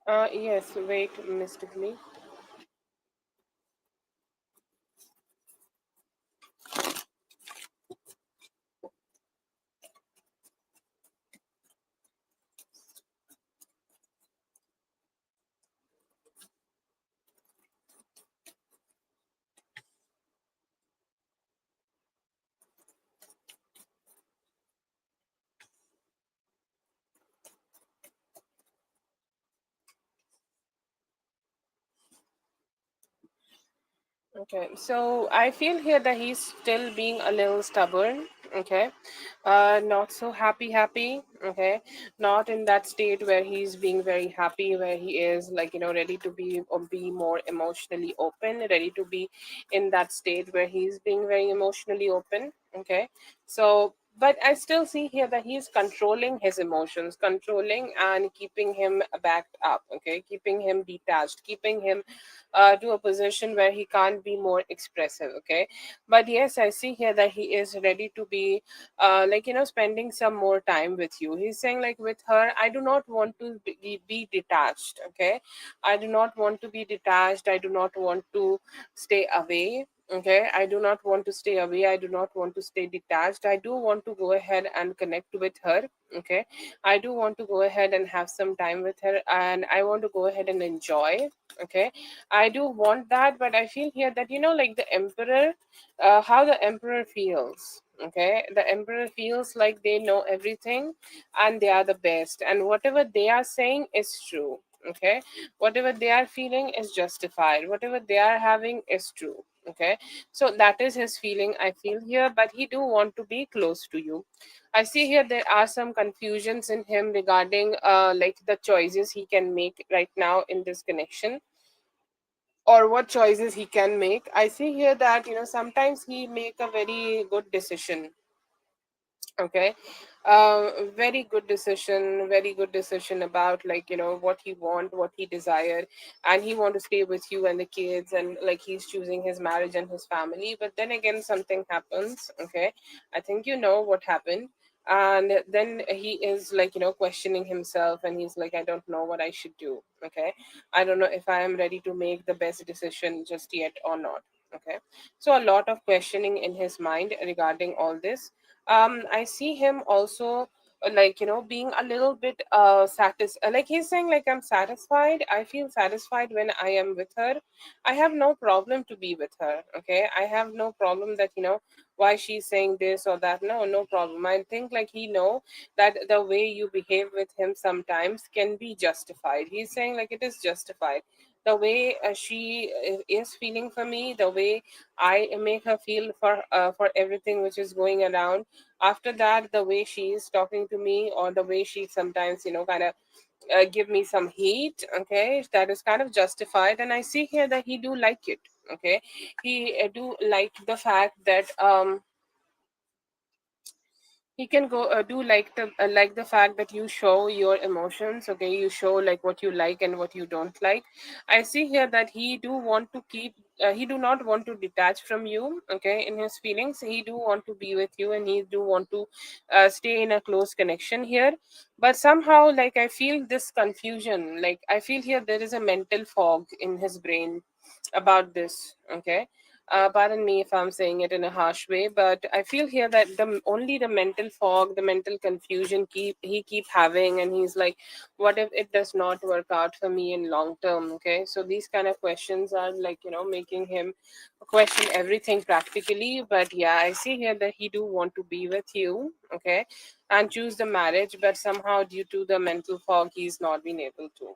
Yes, wait, mystically. Okay, so I feel here that he's still being a little stubborn. Okay, not so happy. Okay, not in that state where he's being very happy, where he is like ready to be or be more emotionally open, ready to be in that state where he's being very emotionally open. Okay, so but I still see here that he's controlling his emotions, controlling and keeping him backed up. Okay, keeping him detached, keeping him to a position where he can't be more expressive. Okay, but yes, I see here that he is ready to be spending some more time with you. He's saying like with her I do not want to be detached. Okay, I do not want to be detached, I do not want to stay away. Okay, I do not want to stay away, I do not want to stay detached, I do want to go ahead and connect with her. Okay, I do want to go ahead and have some time with her, and I want to go ahead and enjoy. Okay, I do want that, but I feel here that like the emperor, how the emperor feels. Okay, the emperor feels like they know everything, and they are the best, and whatever they are saying is true. Okay, whatever they are feeling is justified. Whatever they are having is true. Okay, so that is his feeling. I feel here, but he do want to be close to you. I see here there are some confusions in him regarding like the choices he can make right now in this connection, or what choices he can make. I see here that sometimes he make a very good decision. Okay, very good decision, very good decision about like what he want, what he desire, and he want to stay with you and the kids, and like he's choosing his marriage and his family. But then again something happens. Okay, I think you know what happened. And then he is like questioning himself, and he's like, I don't know what I should do. Okay, I don't know if I am ready to make the best decision just yet or not. Okay, so a lot of questioning in his mind regarding all this. I see him also like being a little bit like he's saying like I'm satisfied, I feel satisfied when I am with her. I have no problem to be with her. Okay, I have no problem that why she's saying this or that. No, no problem. I think like he know that the way you behave with him sometimes can be justified. He's saying like it is justified, the way she is feeling for me, the way I make her feel for everything which is going around. After that, the way she is talking to me, or the way she sometimes kind of give me some heat. Okay, that is kind of justified, and I see here that he do like it. Okay, he do like the fact that he can go do like the fact that you show your emotions. Okay, you show like what you like and what you don't like. I see here that he do want to keep he do not want to detach from you. Okay, in his feelings he do want to be with you, and he do want to stay in a close connection here. But somehow like I feel this confusion, like I feel here there is a mental fog in his brain about this. Okay, pardon me if I'm saying it in a harsh way, but I feel here that the only the mental fog, the mental confusion keep having, and he's like, what if it does not work out for me in long term? Okay, so these kind of questions are like making him question everything practically. But yeah, I see here that he do want to be with you. Okay, and choose the marriage, but somehow due to the mental fog, he's not been able to.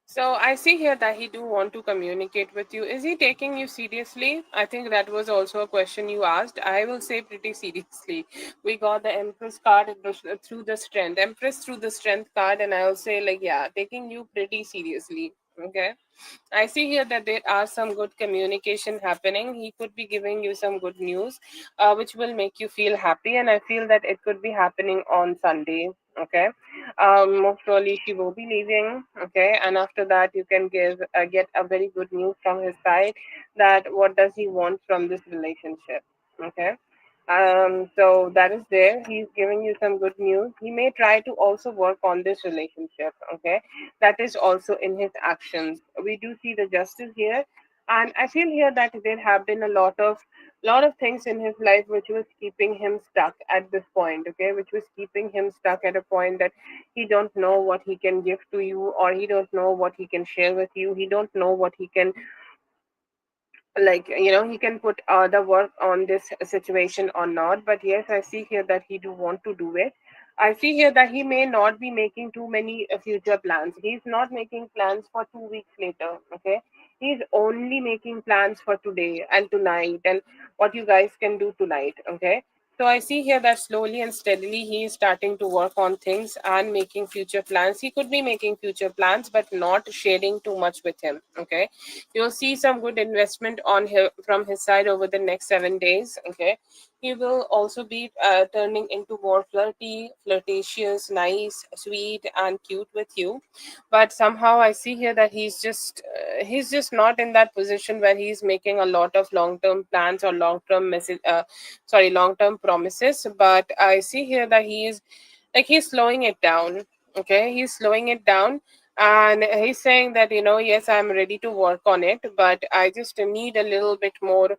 So I see here that he do want to communicate with you. Is he taking you seriously? I think that was also a question you asked. I will say pretty seriously. We got the Empress card through the strength, Empress through the strength card, and I'll say like yeah, taking you pretty seriously. Okay. I see here that there are some good communication happening. He could be giving you some good news, which will make you feel happy. And I feel that it could be happening on Sunday. Okay. Most probably she will be leaving. Okay. And after that, you can get a very good news from his side that what does he want from this relationship. Okay. So that is there. He's giving you some good news. He may try to also work on this relationship. Okay, that is also in his actions. We do see the justice here. And I feel here that there have been a lot of things in his life which was keeping him stuck at this point, okay, which was keeping him stuck at a point that he don't know what he can give to you, or he don't know what he can share with you, he don't know what he can, like, he can put the work on this situation or not. But yes, I see here that he do want to do it. I see here that he may not be making too many future plans. He's not making plans for 2 weeks later, okay. He's only making plans for today and tonight, and what you guys can do tonight, okay. So I see here that slowly and steadily he is starting to work on things and making future plans. He could be making future plans but not sharing too much with him, okay. You'll see some good investment on him from his side over the next 7 days, okay. He will also be turning into more flirtatious, nice, sweet and cute with you. But somehow I see here that he's just not in that position where he's making a lot of long term plans or long term promises. But I see here that he's slowing it down, okay. He's slowing it down, and he's saying that, yes, I'm ready to work on it, but I just need a little bit more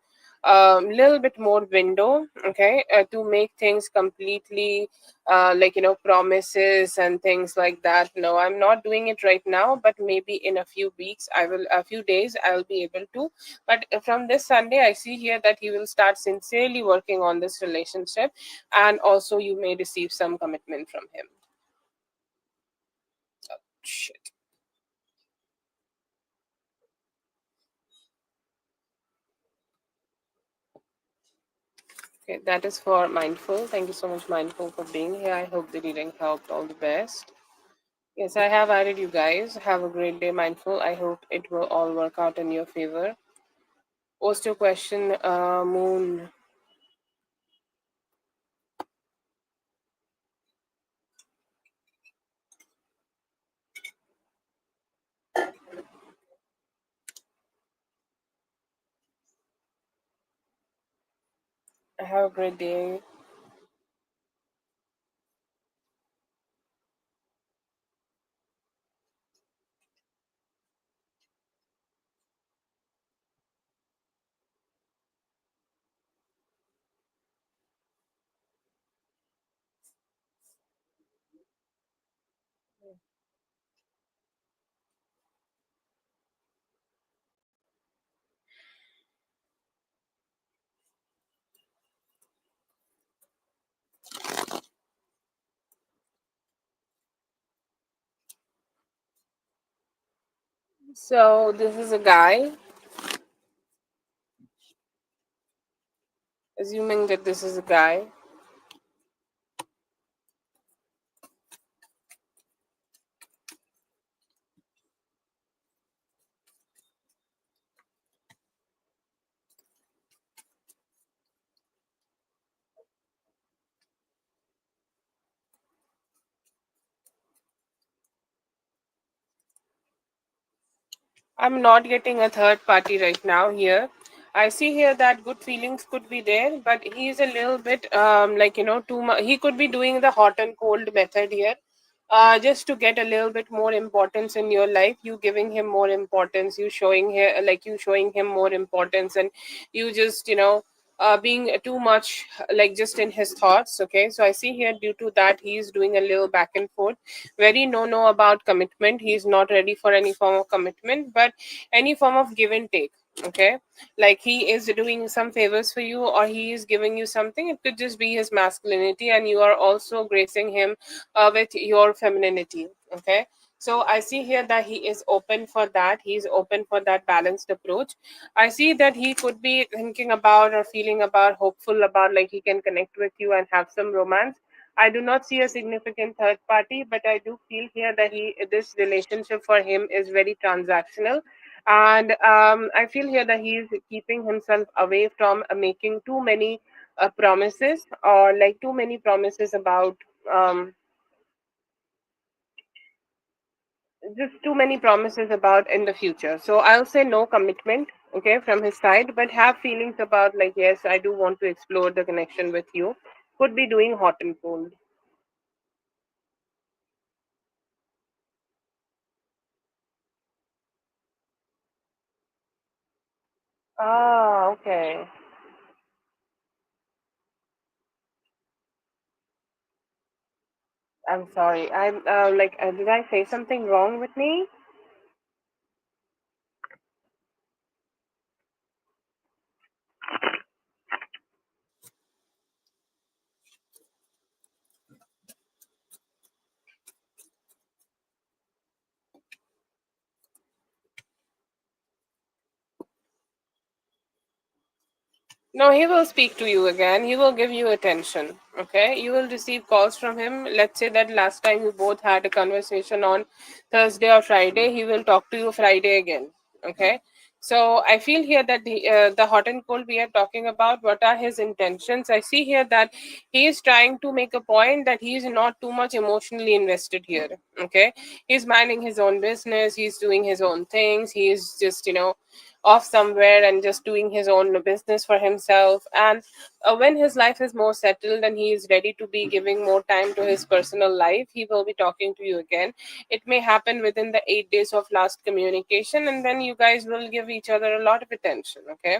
window, okay, to make things completely, like, promises and things like that. No, I'm not doing it right now, but maybe in a few days I'll be able to. But from this Sunday, I see here that he will start sincerely working on this relationship, and also you may receive some commitment from him. Shit. Okay, that is for Mindful. Thank you so much, Mindful, for being here. I hope the reading helped. All the best. Yes, I have added you guys. Have a great day, Mindful. I hope it will all work out in your favor. Post your question, Moon. Have a great day. So, this is a guy, assuming that this is a guy. I'm not getting a third party right now here. I see here that good feelings could be there, but he's a little bit, like, too much. He could be doing the hot and cold method here, just to get a little bit more importance in your life. You giving him more importance, you showing him more importance, and you just, being too much, like, just in his thoughts. Okay, so I see here due to that he's doing a little back and forth, very no about commitment. He's not ready for any form of commitment, but any form of give and take, okay. Like, he is doing some favors for you, or he is giving you something. It could just be his masculinity, and you are also gracing him with your femininity, okay. So I see here that he is open for that. He's open for that balanced approach. I see that he could be thinking about or feeling about, hopeful about, like, he can connect with you and have some romance. I do not see a significant third party, but I do feel here that this relationship for him is very transactional, and I feel here that he is keeping himself away from making too many promises, or like too many promises about, um, just too many promises about in the future. So I'll say no commitment, okay, from his side, but have feelings about, like, yes, I do want to explore the connection with you. Could be doing hot and cold. Ah, okay. I'm sorry. I'm like, did I say something wrong with me? No, he will speak to you again. He will give you attention. Okay. You will receive calls from him. Let's say that last time you both had a conversation on Thursday or Friday, he will talk to you Friday again. Okay. So I feel here that the hot and cold we are talking about, what are his intentions? I see here that he is trying to make a point that he is not too much emotionally invested here. Okay. He's minding his own business. He's doing his own things. He is just, off somewhere and just doing his own business for himself. And when his life is more settled and he is ready to be giving more time to his personal life, he will be talking to you again. It may happen within the 8 days of last communication, and then you guys will give each other a lot of attention. Okay.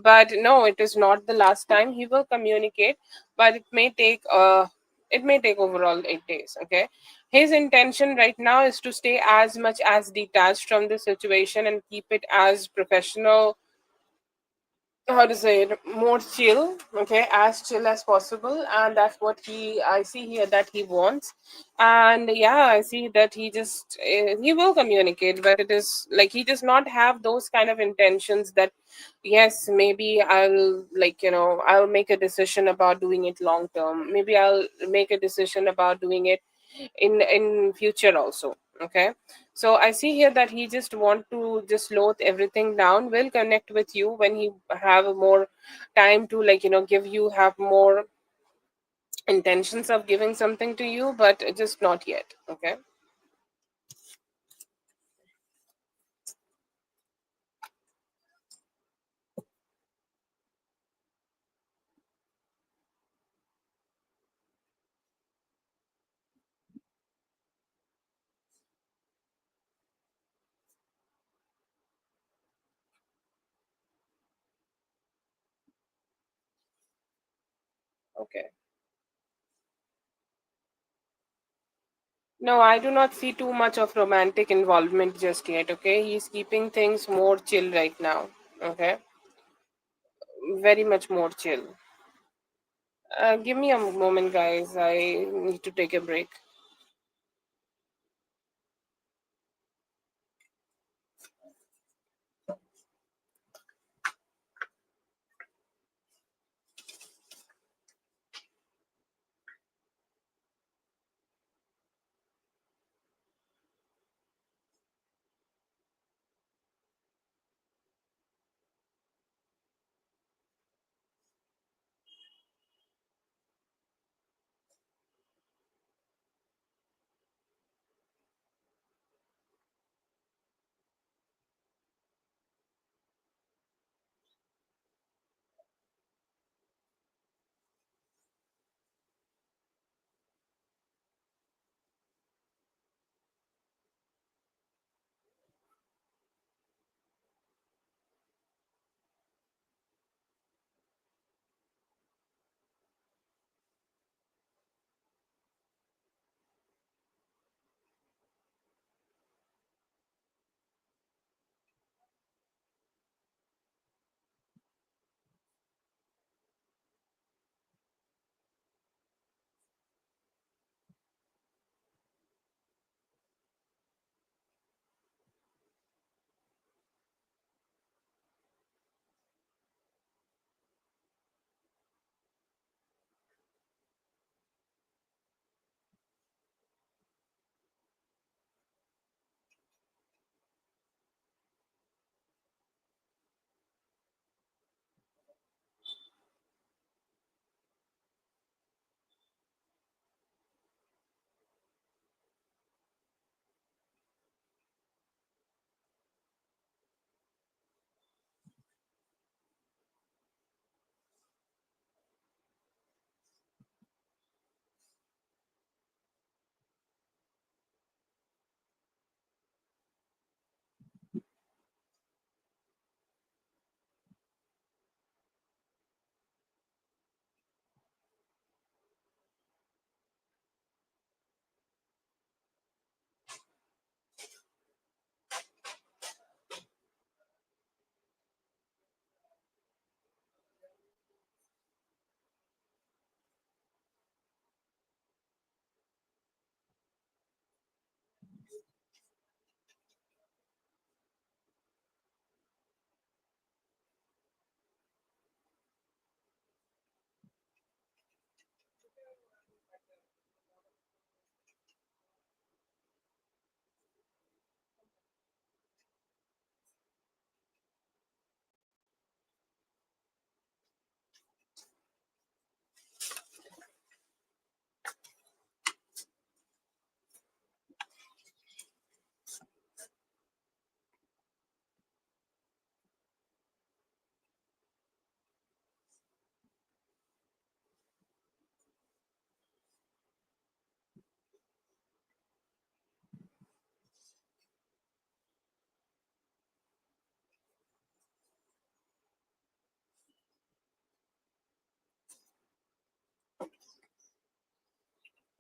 But no, it is not the last time he will communicate, but it may take overall 8 days. Okay. His intention right now is to stay as much as detached from the situation and keep it as professional, how to say it, more chill. Okay, as chill as possible. And that's what I see here that he wants. And yeah, I see that he will communicate, but it is like he does not have those kind of intentions that, yes, maybe I'll make a decision about doing it long term, maybe I'll make a decision about doing it in future also. Okay. So I see here that he just want to just load everything down, will connect with you when he have more time to, give you, have more intentions of giving something to you, but just not yet. Okay. Okay. No, I do not see too much of romantic involvement just yet. Okay. He's keeping things more chill right now. Okay. Very much more chill. Give me a moment, guys. I need to take a break.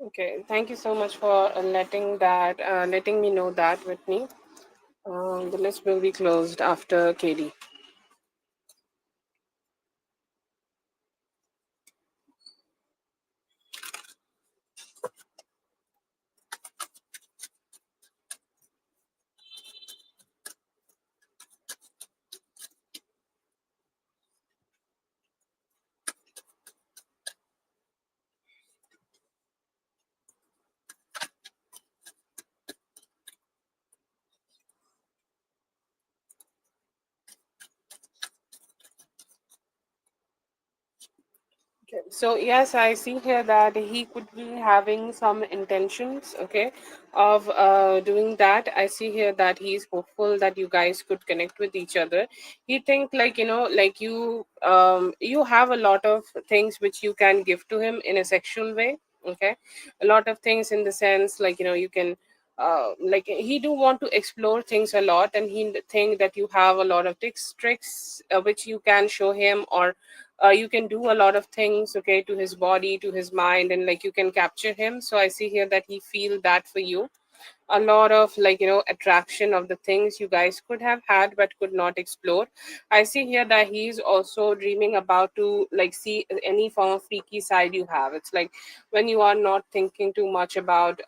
Okay, thank you so much for letting me know that, Whitney. The list will be closed after KD. Okay. So yes, I see here that he could be having some intentions, okay, of doing that. I see here that he's hopeful that you guys could connect with each other. He think like like you have a lot of things which you can give to him in a sexual way, okay, a lot of things in the sense like you can. Like he do want to explore things a lot, and he think that you have a lot of tricks which you can show him, or you can do a lot of things, okay, to his body, to his mind, and like you can capture him. So I see here that he feel that for you a lot of like attraction of the things you guys could have had but could not explore. I see here that he's also dreaming about to like see any form of freaky side you have. It's like when you are not thinking too much about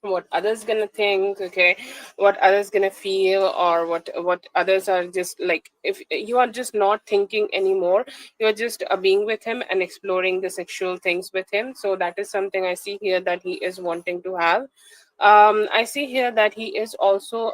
what others gonna think, okay, what others gonna feel, or what others are just like, if you are just not thinking anymore, you're just being with him and exploring the sexual things with him. So that is something I see here that he is wanting to have. I see here that he is also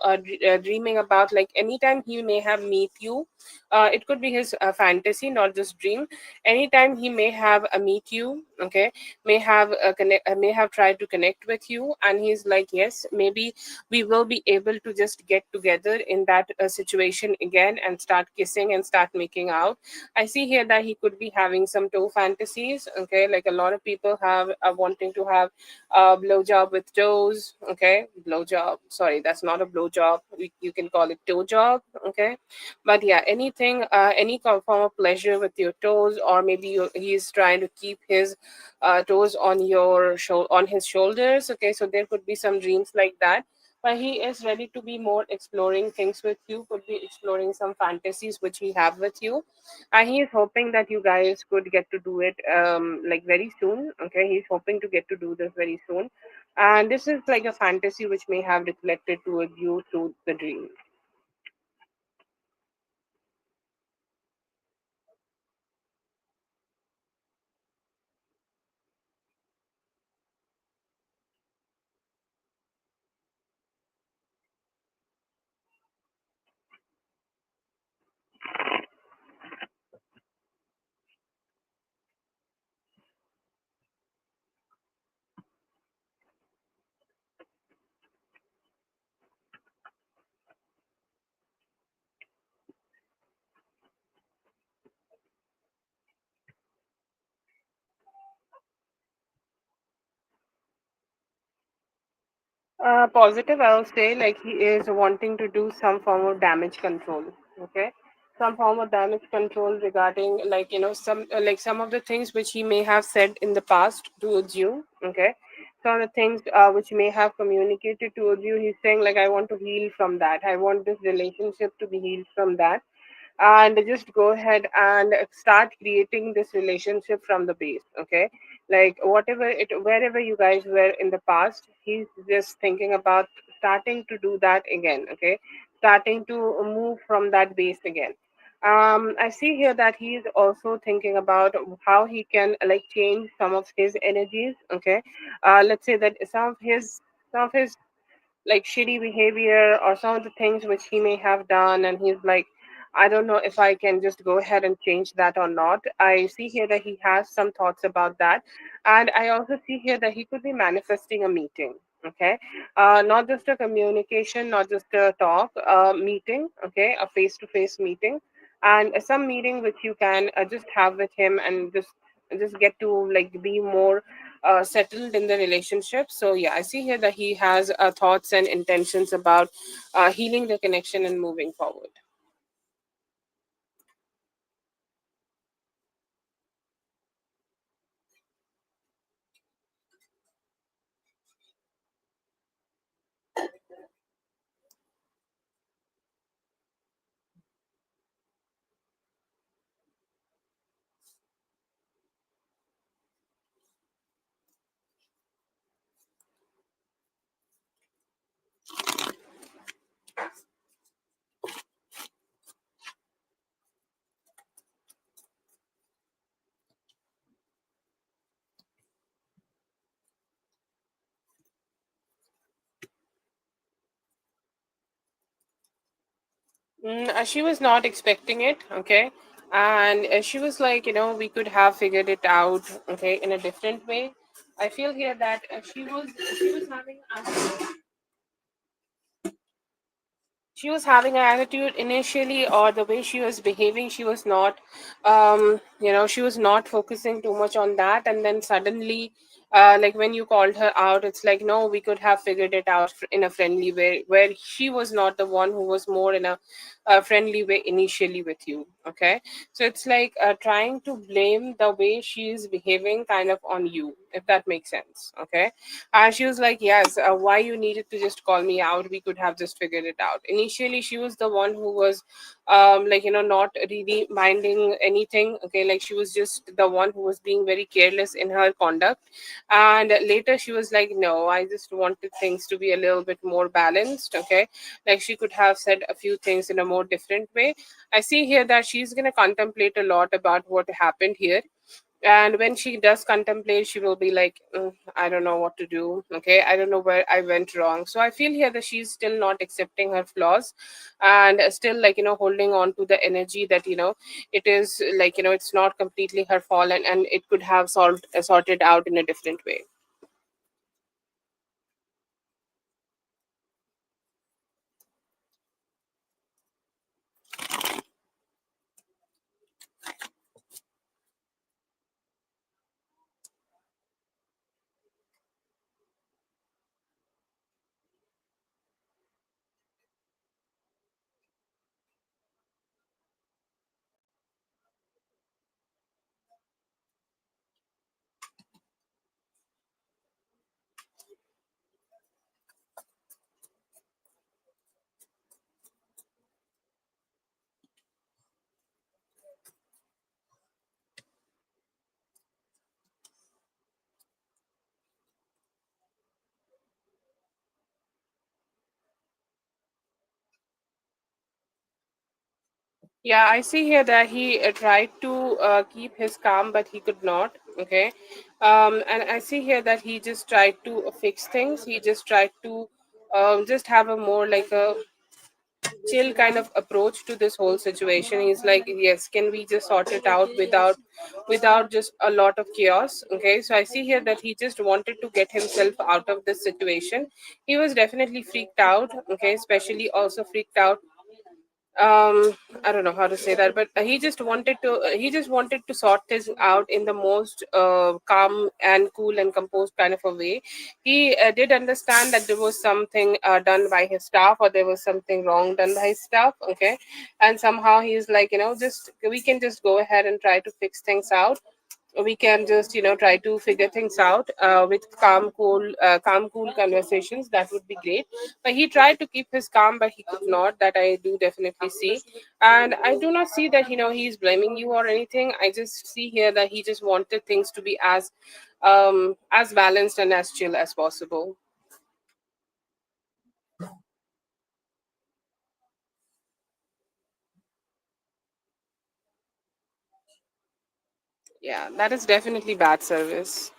dreaming about like anytime he may have meet you. It could be his fantasy, not just dream. Anytime he may have meet you, okay, may have tried to connect with you, and he's like, yes, maybe we will be able to just get together in that situation again and start kissing and start making out. I see here that he could be having some toe fantasies, okay, like a lot of people have wanting to have blowjob with toes, okay, blowjob, sorry, that's not a blowjob, you can call it toe job, okay. But yeah, anything, any form of pleasure with your toes, or maybe he's trying to keep his toes on on his shoulders, okay. So there could be some dreams like that, but he is ready to be more exploring things with you, could be exploring some fantasies which he have with you, and he is hoping that you guys could get to do it like very soon, okay. He's hoping to get to do this very soon, and this is like a fantasy which may have reflected towards you through the dream. Positive, I'll say, like he is wanting to do some form of damage control. Okay, some form of damage control regarding like some like some of the things which he may have said in the past towards you. Okay, some of the things which may have communicated towards you. He's saying like, I want to heal from that. I want this relationship to be healed from that, and just go ahead and start creating this relationship from the base, okay. Like whatever it, wherever you guys were in the past, he's just thinking about starting to do that again, okay, starting to move from that base again. I see here that he's also thinking about how he can like change some of his energies, okay. Let's say that some of his like shitty behavior, or some of the things which he may have done, and he's like, I don't know if I can just go ahead and change that or not. I see here that he has some thoughts about that, and I also see here that he could be manifesting a meeting, okay. Not just a communication, not just a talk, a meeting, okay, a face to face meeting, and some meeting which you can just have with him, and just get to like be more settled in the relationship. So yeah, I see here that he has thoughts and intentions about healing the connection and moving forward. She was not expecting it, okay, and she was like, we could have figured it out, okay, in a different way. I feel here that she was having she was having an attitude initially, or the way she was behaving, she was not she was not focusing too much on that, and then suddenly like when you called her out, it's like, no, we could have figured it out in a friendly way, where she was not the one who was more in a friendly way initially with you, okay. So it's like trying to blame the way she is behaving kind of on you, if that makes sense, okay. And she was like, yes, why you needed to just call me out? We could have just figured it out. Initially, she was the one who was, not really minding anything. Okay, like she was just the one who was being very careless in her conduct. And later, she was like, no, I just wanted things to be a little bit more balanced. Okay, like she could have said a few things in a more different way. I see here that she's going to contemplate a lot about what happened here, and when she does contemplate, she will be like, I don't know what to do, okay, I don't know where I went wrong. So I feel here that she's still not accepting her flaws, and still, like, holding on to the energy that, it is like, it's not completely her fault, and it could have sorted out in a different way. Yeah, I see here that he tried to keep his calm, but he could not. Okay. And I see here that he just tried to fix things. He just tried to just have a more like a chill kind of approach to this whole situation. He's like, yes, can we just sort it out without just a lot of chaos? Okay. So I see here that he just wanted to get himself out of this situation. He was definitely freaked out. Okay. Especially also freaked out, I don't know how to say that, but he just wanted to sort this out in the most calm and cool and composed kind of a way. He did understand that there was something done by his staff, or there was something wrong done by his staff, okay. And somehow he's like, just we can just go ahead and try to fix things out. We can just try to figure things out with calm cool conversations. That would be great. But he tried to keep his calm, but he could not. That I do definitely see. And I do not see that he's blaming you or anything. I just see here that he just wanted things to be as balanced and as chill as possible. Yeah, that is definitely bad service.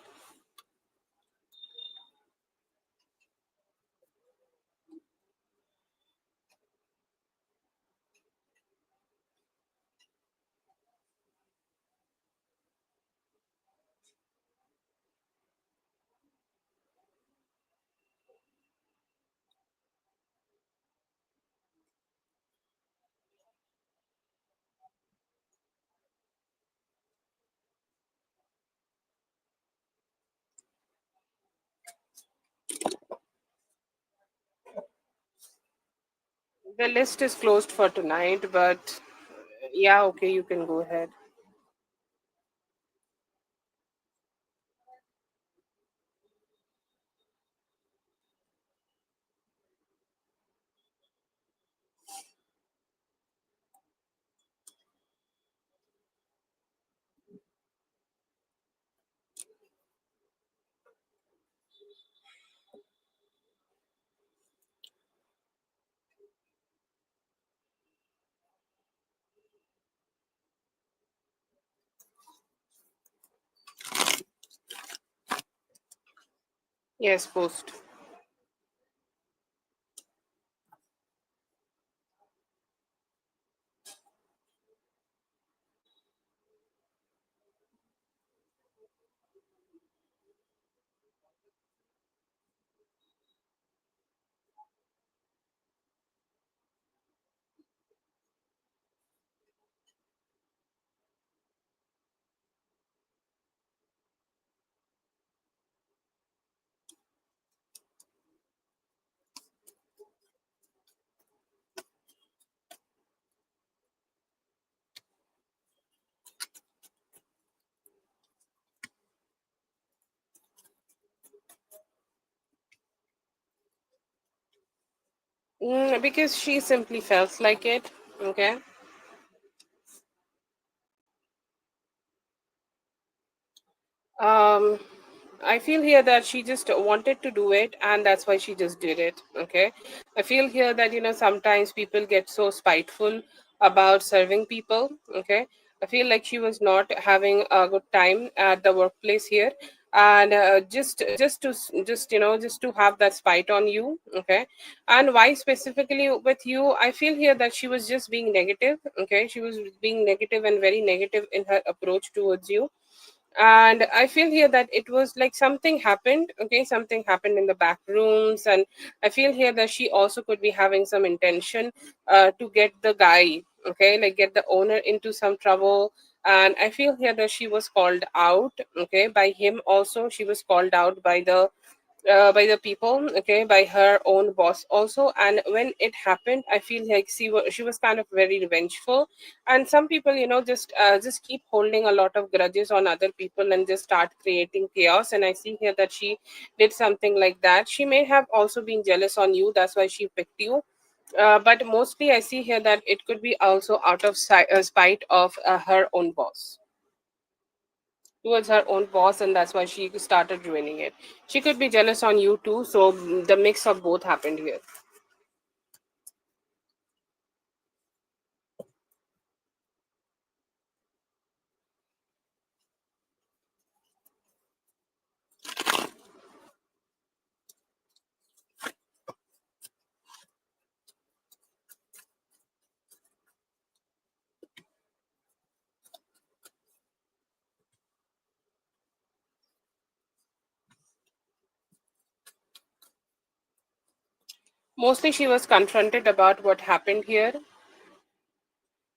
The list is closed for tonight, but yeah, okay, you can go ahead. Yes, post. Because she simply felt like it. Okay. um I feel here that she just wanted to do it, and that's why she just did it. Okay. I feel here that, sometimes people get so spiteful about serving people. Okay. I feel like she was not having a good time at the workplace here, and just to have that spite on you. Okay. And why specifically with you? I feel here that she was just being negative. Okay. She was being negative and very negative in her approach towards you. And I feel here that it was like something happened. Okay, something happened in the back rooms, and I feel here that she also could be having some intention to get the guy, okay, like get the owner into some trouble. And I feel here that she was called out, okay, by him. Also, she was called out by the people, okay, by her own boss also. And when it happened, I feel like she was kind of very revengeful. And some people, just keep holding a lot of grudges on other people and just start creating chaos. And I see here that she did something like that. She may have also been jealous on you, that's why she picked you. But mostly I see here that it could be also out of spite of her own boss, towards her own boss, and that's why she started ruining it. She could be jealous on you too, so the mix of both happened here. Mostly she was confronted about what happened here,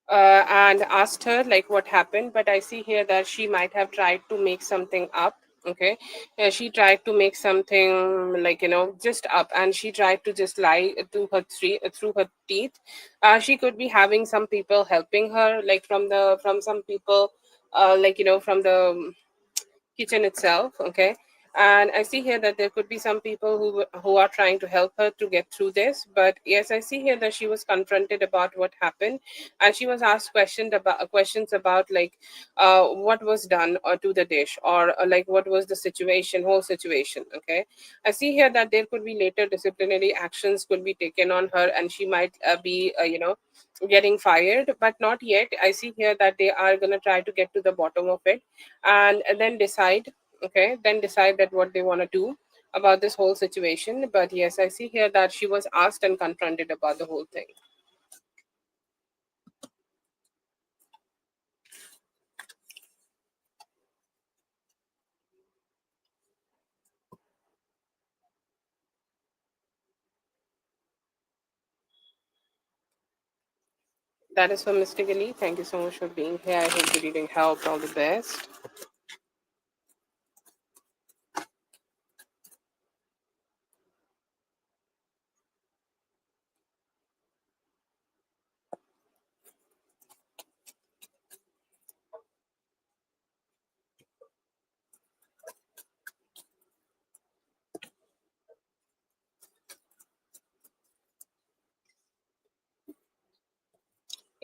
and asked her like what happened. But I see here that she might have tried to make something up. Okay. She tried to make something like, just up, and she tried to just lie through her teeth. She could be having some people helping her, like from some people, like, from the kitchen itself. Okay. And I see here that there could be some people who are trying to help her to get through this. But yes, I see here that she was confronted about what happened, and she was asked questions about like what was done to the dish, or like what was the whole situation. Okay. I see here that there could be later disciplinary actions could be taken on her, and she might be getting fired, but not yet. I see here that they are going to try to get to the bottom of it, and then decide. Okay, then decide that what they want to do about this whole situation. But yes, I see here that she was asked and confronted about the whole thing. That is for Mystically. Thank you so much for being here. I hope the reading helped. All the best.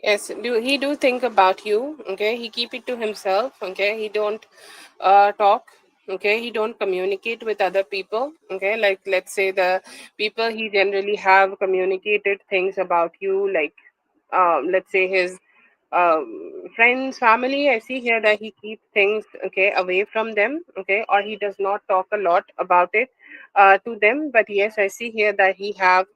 Yes, do think about you. Okay, he keep it to himself. Okay, he don't talk. Okay, he don't communicate with other people. Okay, like let's say the people he generally have communicated things about you, like let's say his friends, family. I see here that he keeps things, okay, away from them. Okay, or he does not talk a lot about it to them. But yes, I see here that he have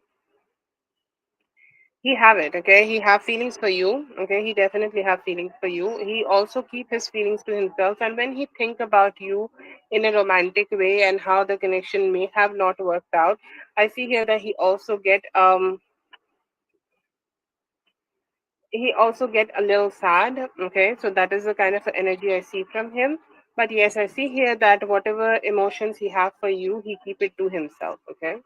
it. Okay, he have feelings for you. Okay, he definitely have feelings for you. He also keep his feelings to himself, and when he think about you in a romantic way and how the connection may have not worked out, I see here that he also get a little sad. Okay, so that is the kind of energy I see from him. But yes, I see here that whatever emotions he have for you, he keep it to himself. Okay.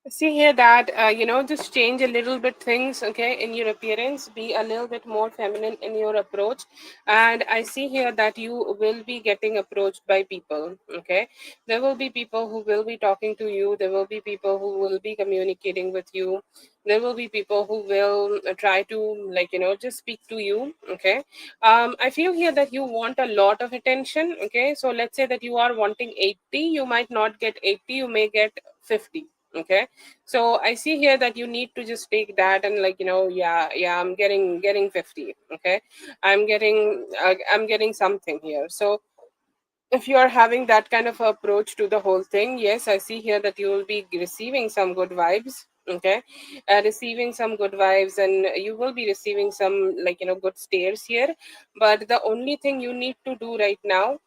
See here that just change a little bit things, okay, in your appearance. Be a little bit more feminine in your approach, and I see here that you will be getting approached by people. Okay, there will be people who will be talking to you. There will be people who will be communicating with you. There will be people who will try to, just speak to you. Okay, I feel here that you want a lot of attention. Okay, so let's say that you are wanting 80, you might not get 80, you may get 50. Okay, so I see here that you need to just take that and, yeah, I'm getting 50. Okay, I'm getting something here. So if you are having that kind of approach to the whole thing, yes, I see here that you will be receiving some good vibes. Okay, receiving some good vibes, and you will be receiving some, good stares here. But the only thing you need to do right now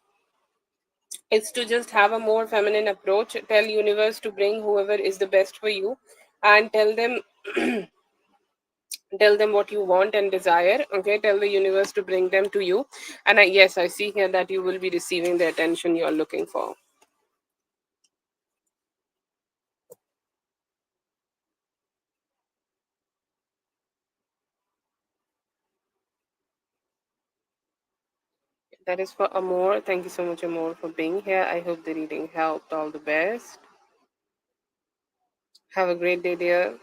is to just have a more feminine approach. Tell universe to bring whoever is the best for you, and tell them what you want and desire. Okay, tell the universe to bring them to you, and yes, I see here that you will be receiving the attention you are looking for. That is for Amor. Thank you so much, Amor, for being here. I hope the reading helped. All the best. Have a great day, dear.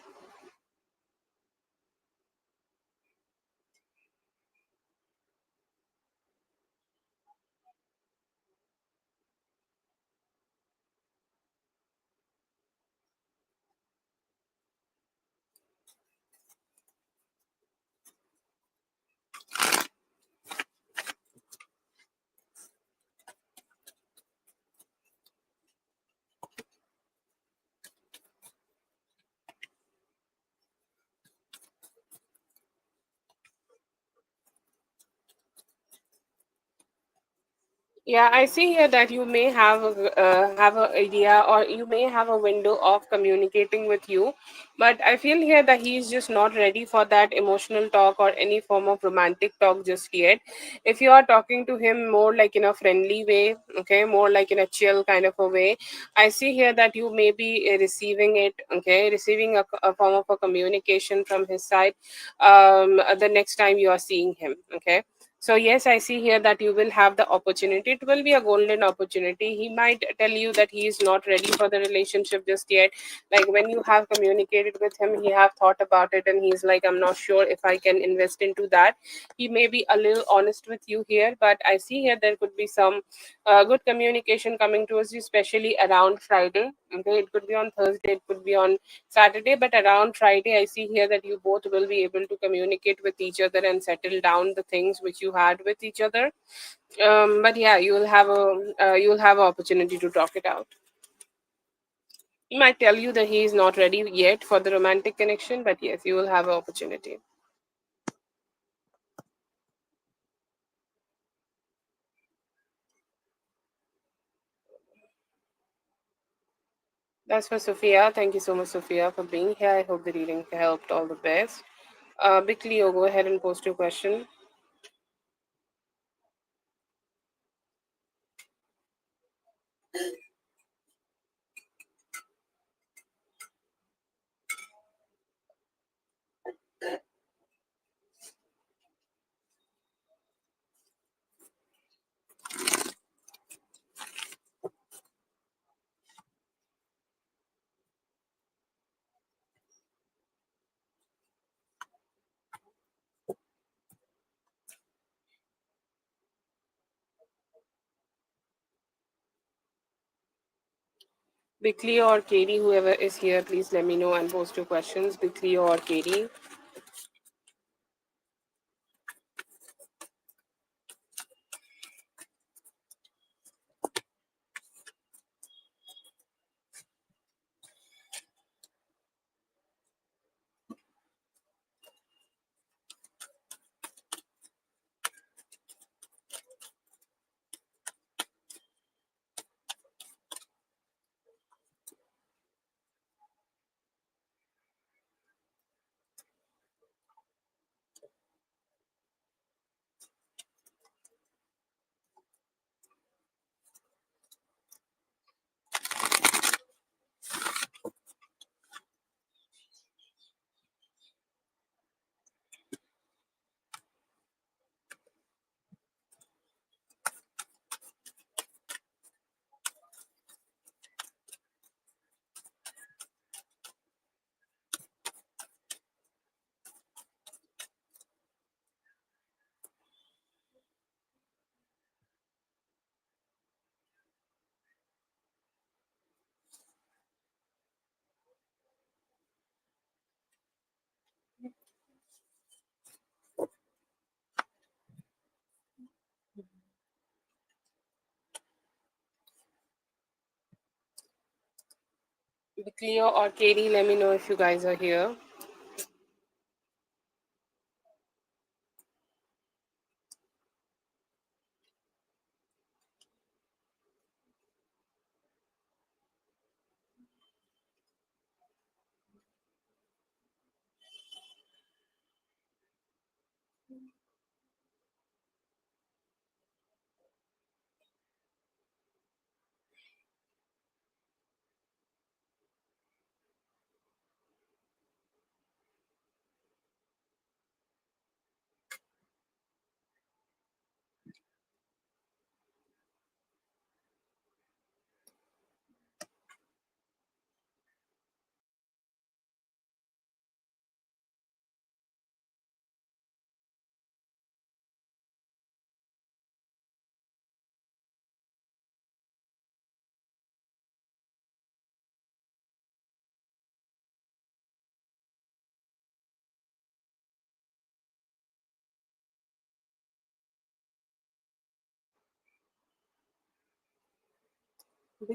Yeah, I see here that you may have an idea, or you may have a window of communicating with you, but I feel here that he is just not ready for that emotional talk or any form of romantic talk just yet. If you are talking to him more like in a friendly way, okay, more like in a chill kind of a way, I see here that you may be receiving it, okay, receiving a form of a communication from his side the next time you are seeing him. Okay, so yes, I see here that you will have the opportunity. It will be a golden opportunity. He might tell you that he is not ready for the relationship just yet. Like when you have communicated with him, he have thought about it and he's like, I'm not sure if I can invest into that. He may be a little honest with you here, but I see here there could be some good communication coming towards you, especially around Friday. Okay, it could be on Thursday, it could be on Saturday, but around Friday, I see here that you both will be able to communicate with each other and settle down the things which you had with each other. But yeah, you will have an opportunity to talk it out. He might tell you that he is not ready yet for the romantic connection, but yes, you will have an opportunity. That's for Sophia. Thank you so much, Sophia, for being here. I hope the reading helped. All the best. Big Leo, go ahead and post your question. Big Leo or Katie, whoever is here, please let me know and post your questions. Big Leo or Katie. Cleo or Katie, let me know if you guys are here.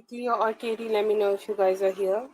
Cleo or Katie, let me know if you guys are here.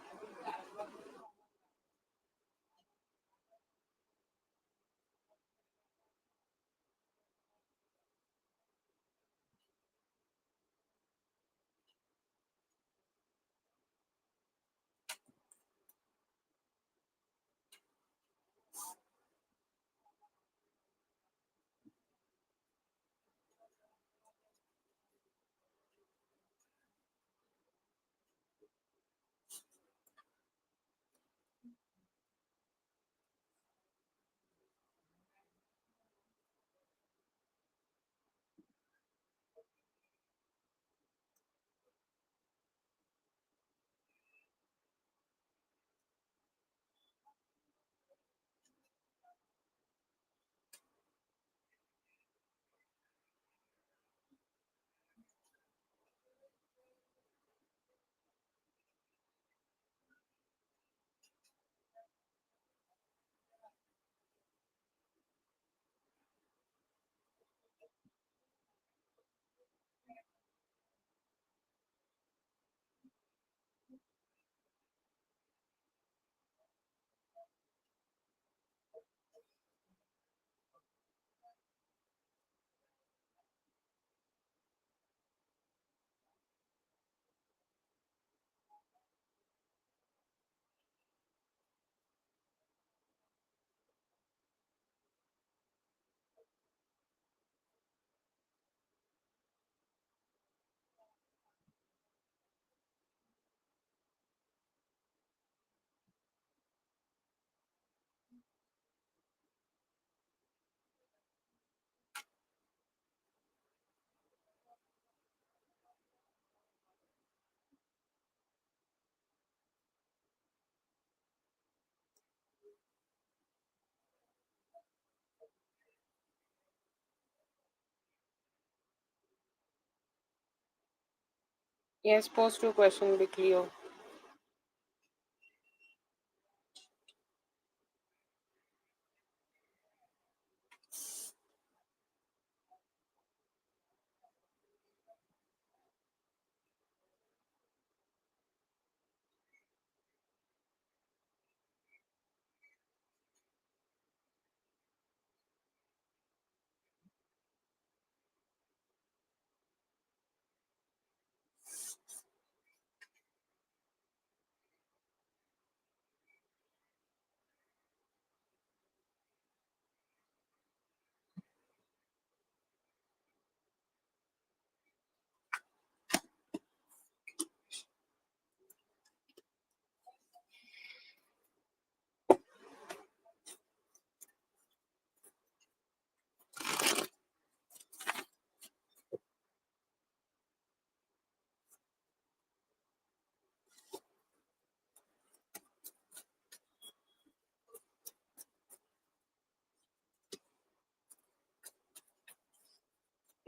Yes, post your question, Cleo.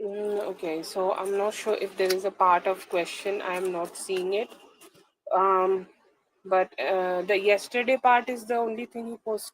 Okay, so I'm not sure if there is a part of question. I am not seeing it. Um, but the yesterday part is the only thing you posted.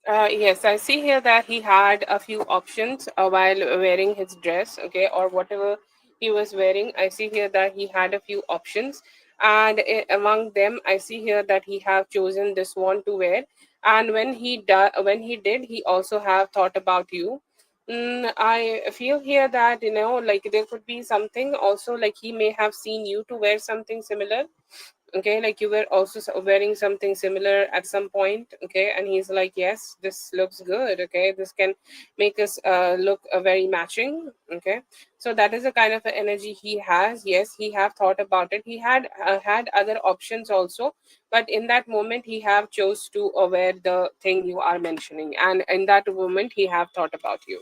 Yes, I see here that he had a few options while wearing his dress, okay, or whatever he was wearing. I see here that he had a few options, and among them, I see here that he have chosen this one to wear. And when he did, he also have thought about you. I feel here that like there could be something also, like he may have seen you to wear something similar, okay, like you were also wearing something similar at some point, okay, and he's like, yes, this looks good, okay, this can make us look very matching, okay. So that is the kind of energy he has. Yes, he have thought about it. He had other options also, but in that moment he have chose to wear the thing you are mentioning, and in that moment he have thought about you.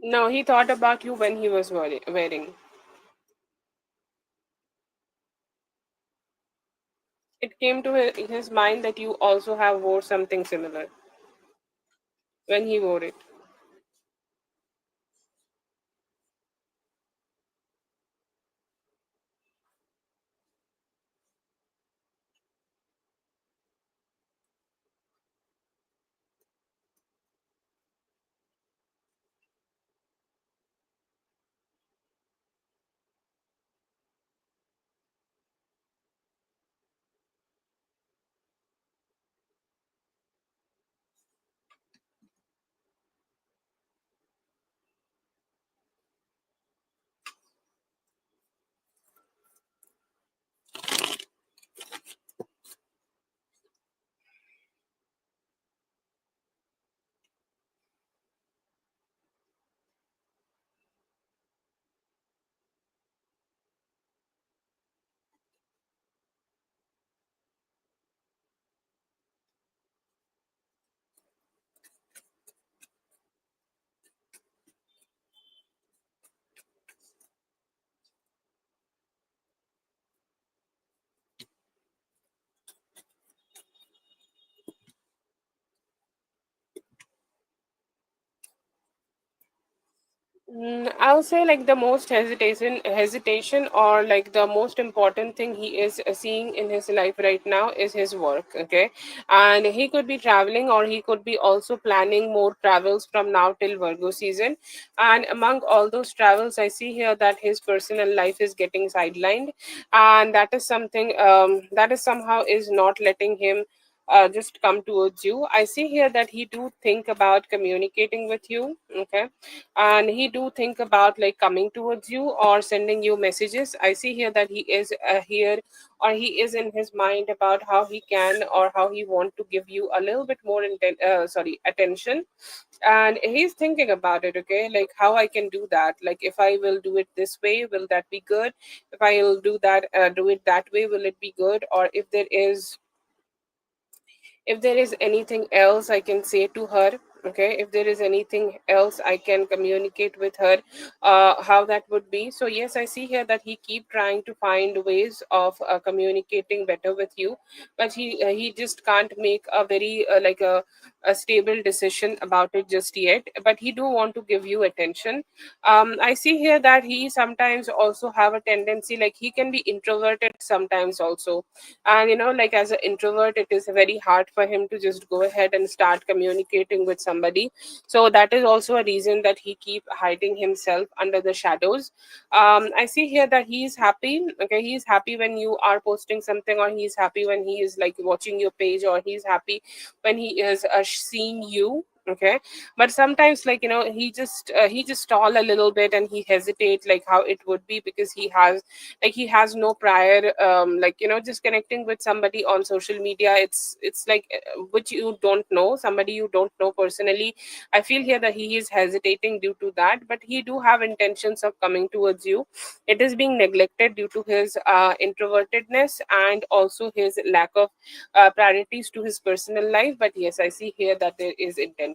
No, he thought about you when he was wearing. It came to his mind that you also have wore something similar when he wore it. I would say like the most hesitation, or like the most important thing he is seeing in his life right now is his work. Okay, and he could be traveling, or he could be also planning more travels from now till Virgo season. And among all those travels, I see here that his personal life is getting sidelined, and that is something that is somehow is not letting him just come towards you. I see here that he do think about communicating with you, okay, and he do think about like coming towards you or sending you messages. I see here that he is here, or he is in his mind about how he can or how he want to give you a little bit more attention, and he's thinking about it, okay, like how I can do that, like if I will do it this way, will that be good? If I will do it that way, will it be good? Or if there is anything else I can say to her, okay, if there is anything else I can communicate with her, how that would be. So yes, I see here that he keep trying to find ways of communicating better with you, but he just can't make a very a stable decision about it just yet, but he do want to give you attention. I see here that he sometimes also have a tendency, like he can be introverted sometimes also, and like as an introvert it is very hard for him to just go ahead and start communicating with somebody. So that is also a reason that he keep hiding himself under the shadows. I see here that he is happy, okay, he is happy when you are posting something, or he is happy when he is like watching your page, or he is happy when he is seeing you, Okay, but sometimes, like, he just stall a little bit and he hesitate, like how it would be, because he has no prior, just connecting with somebody on social media. It's like, which you don't know, somebody you don't know personally. I feel here that he is hesitating due to that, but he do have intentions of coming towards you. It is being neglected due to his introvertedness, and also his lack of priorities to his personal life. But yes, I see here that there is intention.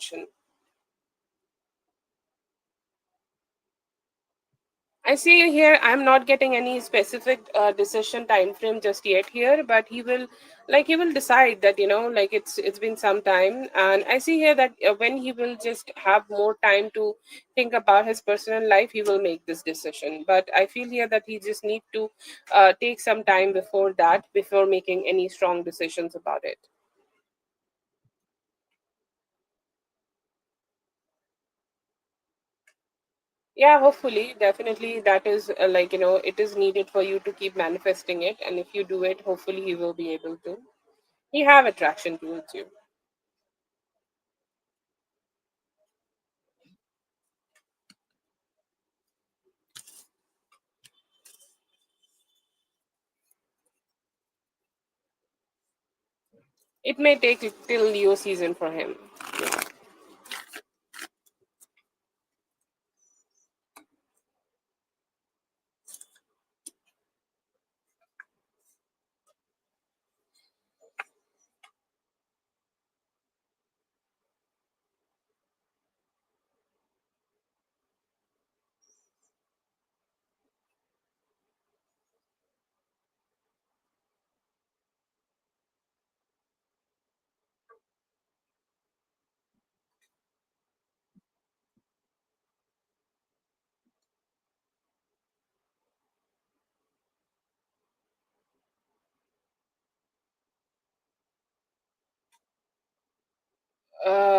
I see here I'm not getting any specific decision time frame just yet here, but he will decide that, like, it's been some time. And I see here that when he will just have more time to think about his personal life, he will make this decision. But I feel here that he just need to take some time before that, before making any strong decisions about it. Yeah, hopefully, definitely, that is, it is needed for you to keep manifesting it. And if you do it, hopefully he will be able to. He have attraction towards you. It may take till Leo season for him.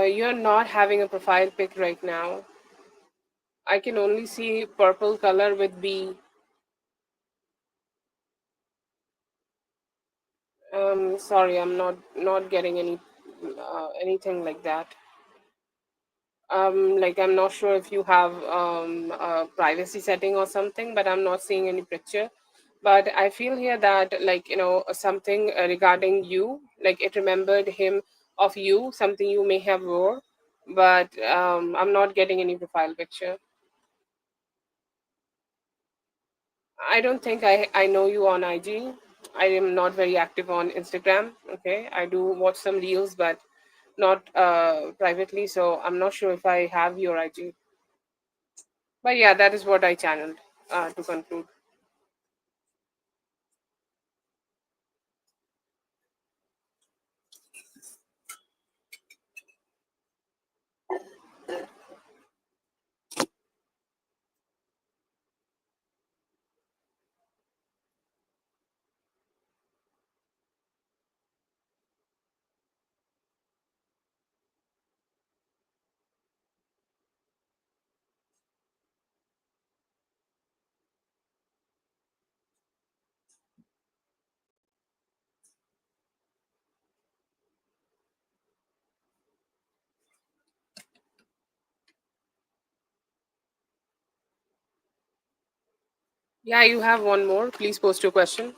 You're not having a profile pic right now. I can only see purple color with B. Sorry, I'm not getting anything like that. Like, I'm not sure if you have a privacy setting or something, but I'm not seeing any picture. But I feel here that, like, something regarding you, like it remembered him of you, something you may have wore, but I'm not getting any profile picture. I don't think I know you on IG. I am not very active on Instagram. Okay, I do watch some reels, but not privately, so I'm not sure if I have your IG. But yeah, that is what I channeled to conclude. Yeah, you have one more. Please post your question.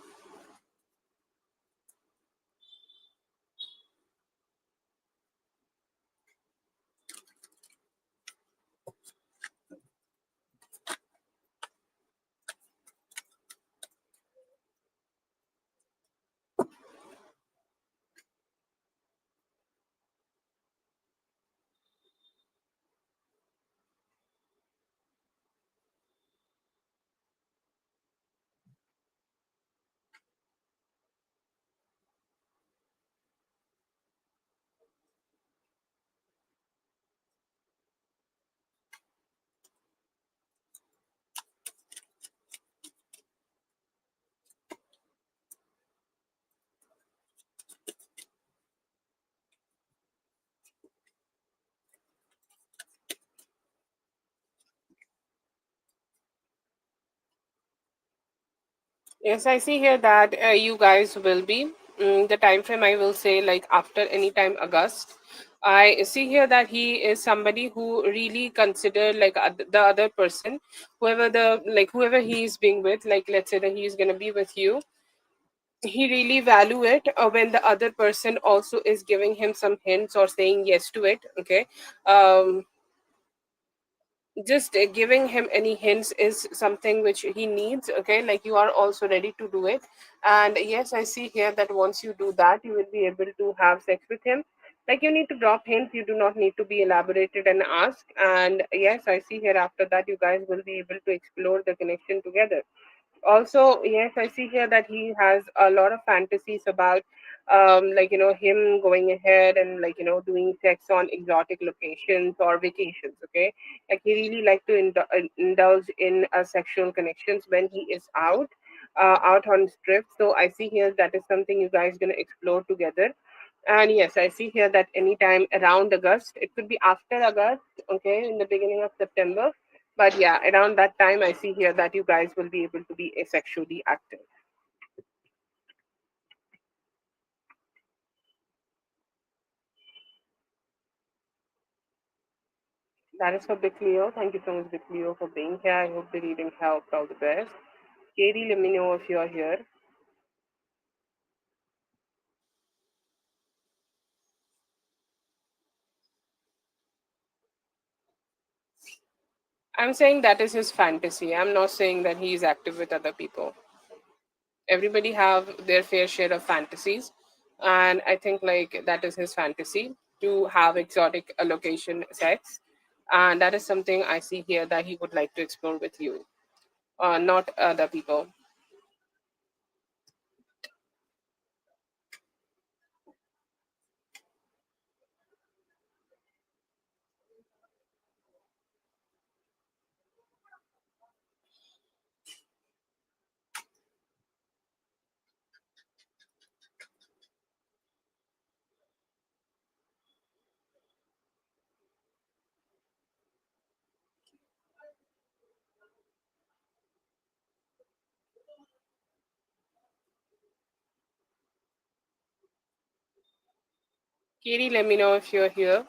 Yes, I see here that you guys will be, the time frame, I will say, like after any time August. I see here that he is somebody who really consider like the other person, whoever the like whoever he is being with. Like let's say that he is gonna be with you, he really value it when the other person also is giving him some hints or saying yes to it. Okay, um, just giving him any hints is something which he needs. Okay, like you are also ready to do it. And yes, I see here that once you do that, you will be able to have sex with him. Like you need to drop hints, you do not need to be elaborated and ask. And yes, I see here after that you guys will be able to explore the connection together. Also, yes, I see here that he has a lot of fantasies about like him going ahead and doing sex on exotic locations or vacations. Okay, like he really like to indulge in sexual connections when he is out on trip. So I see here that is something you guys gonna explore together. And yes, I see here that anytime around August, it could be after August, okay, in the beginning of September. But yeah, around that time, I see here that you guys will be able to be asexually active. That is for Big Leo. Thank you so much, Big Leo, for being here. I hope the reading helped. All the best. Katie, let me know if you're here. I'm saying that is his fantasy. I'm not saying that he is active with other people. Everybody have their fair share of fantasies, and I think like that is his fantasy to have exotic location sex, and that is something I see here that he would like to explore with you, not other people. Katie, let me know if you're here.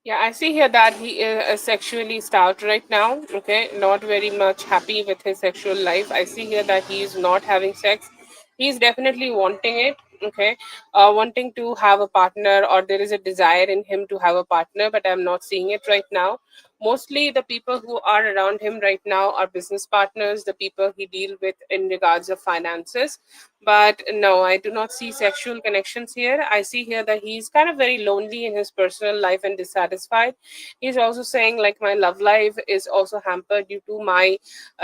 Yeah, I see here that he is sexually stout right now. Okay, not very much happy with his sexual life. I see here that he is not having sex. He's definitely wanting it. Okay, wanting to have a partner, or there is a desire in him to have a partner, but I'm not seeing it right now. Mostly the people who are around him right now are business partners, the people he deal with in regards of finances. But no, I do not see sexual connections here. I see here that he's kind of very lonely in his personal life and dissatisfied. He's also saying like my love life is also hampered due to my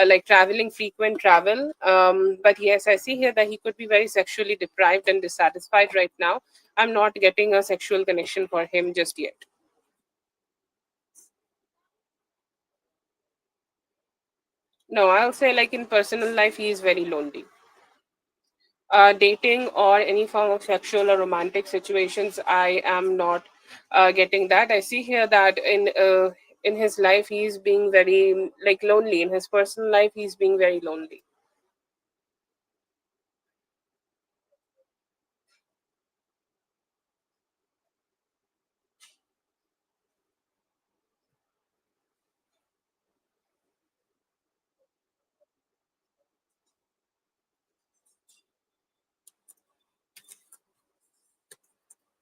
like traveling, frequent travel. But yes, I see here that he could be very sexually deprived and dissatisfied right now. I'm not getting a sexual connection for him just yet. No, I'll say like in personal life he is very lonely. Dating or any form of sexual or romantic situations, I am not getting that. I see here that in his life he's being very like lonely. In his personal life he's being very lonely.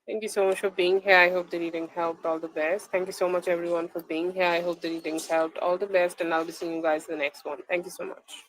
Thank you so much for being here. I hope the reading helped. All the best. Thank you so much, everyone, for being here. I hope the readings helped. All the best, and I'll be seeing you guys in the next one. Thank you so much.